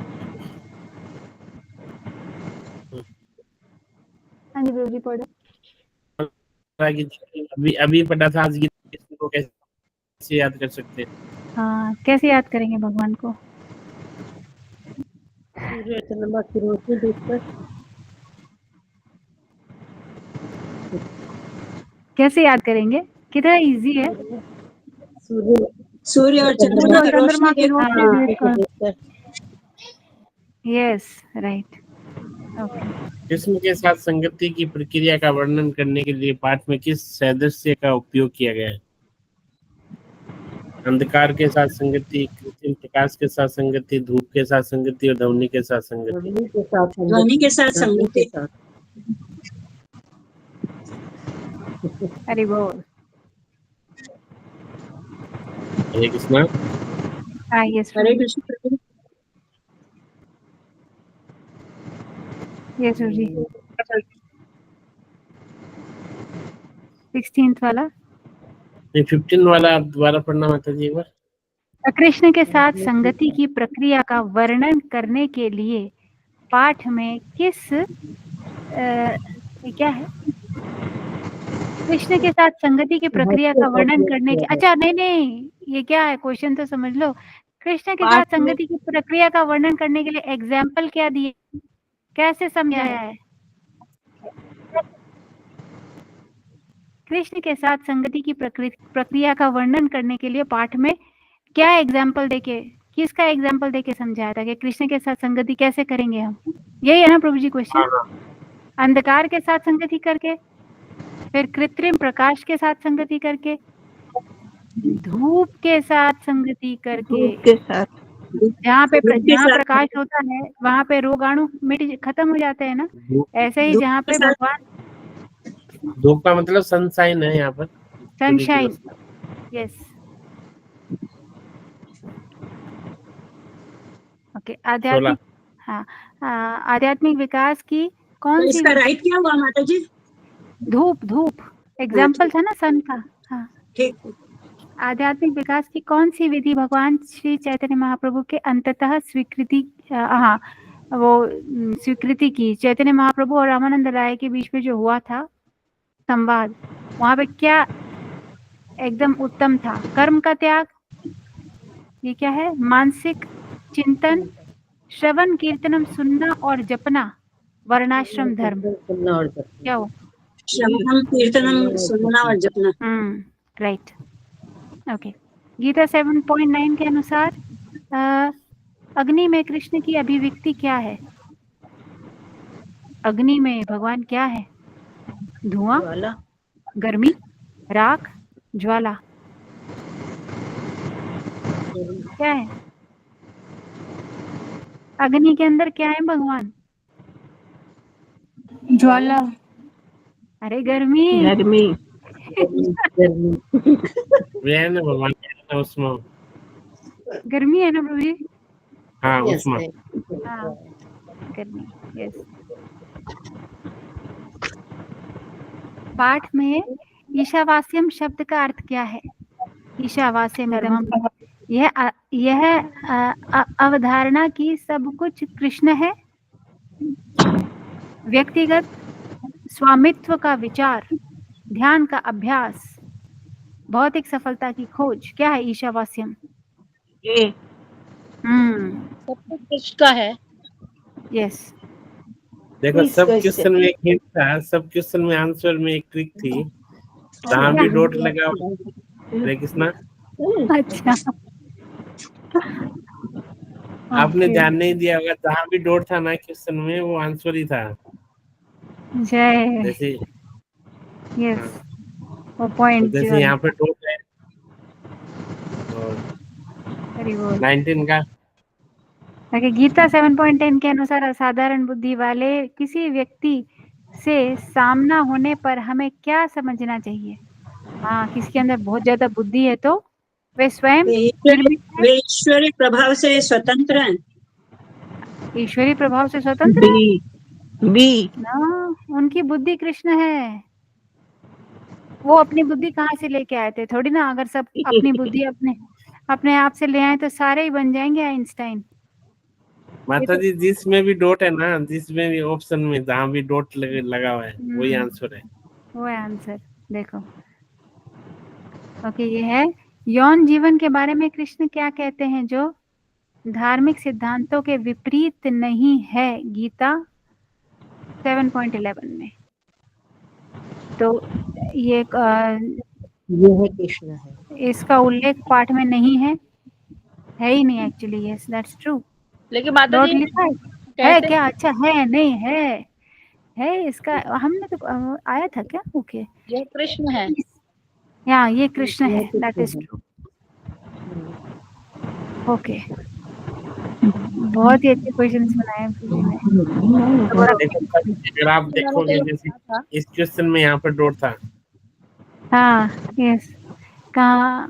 हाँ जी प्रभु जी, पढ़ो। अभी पढ़ा था आज कृष्ण को कैसे याद कर सकते हैं? हाँ, कैसे याद करेंगे भगवान को? सूर्य चंद्रमा की रोशनी देखकर। कैसे याद करेंगे? कितना इजी है। सूर्य और चंद्रमा की रोशनी देखकर। Yes, right, okay. कृष्ण के साथ संगति की प्रक्रिया का वर्णन करने के लिए पाठ में किस सदस्य का उपयोग किया गया है? अंधकार के साथ संगति, कृत्रिम प्रकाश के साथ संगति, धूप के साथ संगति और ध्वनि के साथ संगति। ध्वनि के साथ संगति। हरि बोल। हरे कृष्णा। यस, हरे कृष्ण। यस जी। 16th वाला, 15 वाला आप दोबारा पढ़ना माता जी एक बार। कृष्ण के साथ संगति की प्रक्रिया का वर्णन करने के लिए पाठ में किस क्या है? कृष्ण के साथ संगति की प्रक्रिया का वर्णन करने के, अच्छा नहीं, ये क्या है, क्वेश्चन तो समझ लो। कृष्ण के साथ संगति की प्रक्रिया का वर्णन करने के लिए एग्जाम्पल क्या दिए, कैसे समझाया है? कृष्ण के साथ संगति की प्रक्रिया का वर्णन करने के लिए पाठ में क्या एग्जाम्पल देके, किसका एग्जाम्पल देके समझाया था कि कृष्ण के साथ संगति कैसे करेंगे हम? यही है ना प्रभु जी क्वेश्चन? अंधकार के साथ संगति करके, फिर कृत्रिम प्रकाश के साथ संगति करके, धूप के साथ संगति करके, जहाँ प्रकाश होता है वहाँ पे रोगाणु खत्म हो जाते हैं ना, ऐसे ही जहाँ पे भगवान, धूप का मतलब सनशाइन है यहाँ पर, सनशाइन, यस, ओके। आध्यात्मिक, हाँ, आध्यात्मिक विकास की कौन सी, इसका राइट क्या हुआ माता जी? धूप एग्जाम्पल था ना सन का, हाँ ठीक। आध्यात्मिक विकास की कौन सी विधि भगवान श्री चैतन्य महाप्रभु के अंततः स्वीकृति, स्वीकृति की? चैतन्य महाप्रभु और रामानंद राय के बीच में जो हुआ था संवाद, वहां पे क्या एकदम उत्तम था? कर्म का त्याग, ये क्या है? मानसिक चिंतन, श्रवण कीर्तनम सुनना और जपना, वर्णाश्रम धर्म, क्या हो? श्रवणम कीर्तनम सुनना और जपना। Right, okay. गीता 7.9 के अनुसार अग्नि में कृष्ण की अभिव्यक्ति क्या है? अग्नि में भगवान क्या है? धुआं, गर्मी, राख, ज्वाला, क्या है? अग्नि के अंदर क्या है भगवान? ज्वाला। अरे गर्मी, वे है ना भगवान के उसमें, गर्मी है ना प्रभु जी? हाँ Yes, उसमें हाँ गर्मी, यस। पाठ में ईशावास्यम शब्द का अर्थ क्या है? ईशावास्यम इदमम, यह अवधारणा की सब कुछ कृष्ण है, व्यक्तिगत स्वामित्व का विचार, ध्यान का अभ्यास, भौतिक सफलता की खोज, क्या है ईशावास्यम? सब कुछ कृष्ण का है। यस। देखो सब क्वेश्चन में एक हिंट था, सब क्वेश्चन में आंसर में एक ट्रिक थी, जहाँ भी डॉट लगा हरे कृष्णा। अच्छा आपने ओके। ध्यान नहीं दिया होगा, जहाँ भी डॉट था ना क्वेश्चन में वो आंसर ही था। जय, जैसे यस वो पॉइंट तो जैसे यहाँ पे डॉट है और वेरी गुड। 19 का गीता 7.10 के अनुसार असाधारण बुद्धि वाले किसी व्यक्ति से सामना होने पर हमें क्या समझना चाहिए? हाँ, किसके अंदर बहुत ज्यादा बुद्धि है तो वे स्वयं वे ईश्वरी प्रभाव से स्वतंत्र हैं। ईश्वरी प्रभाव से स्वतंत्र है ना, उनकी बुद्धि कृष्ण है। वो अपनी बुद्धि कहाँ से लेके आए थे? थोड़ी ना, अगर सब अपनी बुद्धि अपने आप से ले आए तो सारे ही बन जाएंगे आइंस्टाइन। माता जी जिसमें भी डॉट है ना, जिसमें भी ऑप्शन में जहाँ भी डॉट लगा हुआ है वही आंसर है। वो है आंसर, देखो। ओके, ये है यौन जीवन के बारे में कृष्ण क्या कहते हैं जो धार्मिक सिद्धांतों के विपरीत नहीं है? गीता 7.11 में। तो ये कृष्ण है, इसका उल्लेख पाठ में नहीं है ही नहीं एक्चुअली। Yes that's true. लेकिन माता जी लिखा है क्या? अच्छा है, नहीं है इसका, हमने तो आया था क्या? ओके, यह कृष्ण है। यहाँ ये कृष्ण है, दैट इज ट्रू। ओके, बहुत ही अच्छे क्वेश्चंस बनाए अगर आप देखोगे जैसे इस क्वेश्चन में यहाँ पर डॉट था। हाँ यस, कहाँ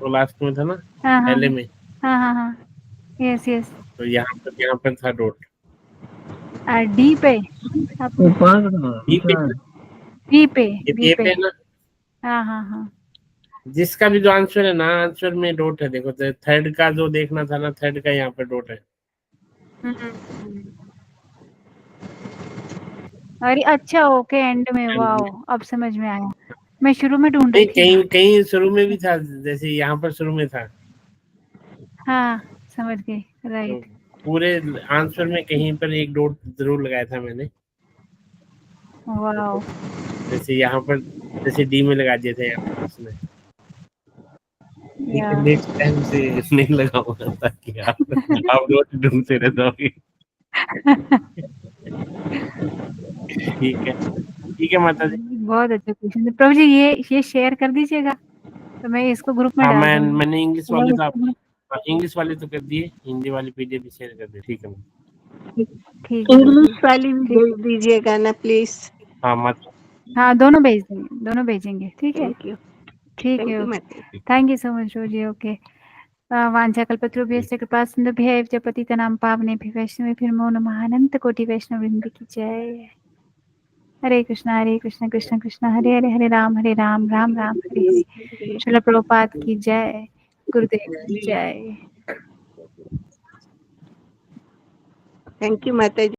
तो लास्ट में था ना, पहले में। हाँ यस यस, तो यहाँ पर था डॉट डी पे, बी पे ना। हाँ जिसका भी जो आंसर है ना, आंसर में डॉट है। देखो थर्ड का जो देखना था ना, थर्ड का यहाँ पर डॉट है। अरे अच्छा, ओके एंड में, वाओ अब समझ में आया। मैं शुरू में ढूंढ रही थी, कहीं शुरू में भी था, जैसे यहाँ पर शुरू में था। हाँ समझ गई, राइट। तो पूरे आंसर में कहीं पर एक डॉट जरूर लगाया था मैंने। वाओ, जैसे यहाँ पर, जैसे डी में लगा दिया था यहाँ पर उसने। नेक्स्ट टाइम से नहीं लगाऊंगा ताकि आप डॉट ढूंढते रह जाओगे। ठीक है माता जी, बहुत अच्छा क्वेश्चन। प्रभु जी ये शेयर कर दीजिएगा तो मैं इसको ग्रुप में डाल दूंगी। मैंने इंग्लिश वाले तो कर दिए, हिंदी वाली पीडीएफ भी शेयर कर दी। ठीक है, ठीक है, इंग्लिश वाली भी भेज दीजिएगा ना प्लीज। हाँ दोनों भेजेंगे। ठीक है, ठीक है, थैंक यू सो मच जी। ओके, वाञ्छाकल्पतरुभ्यश्च कृपासिन्धुभ्यः एव च पतितानां पावनेभ्यो वैष्णवेभ्यो नमो नमः। अनंत कोटि वैष्णव वृंद की जय। हरे कृष्णा कृष्ण कृष्ण हरे हरे, हरे राम राम राम हरे हरे। श्रील प्रभुपाद की जय, गुरुदेव की जय। थैंक यू माता जी।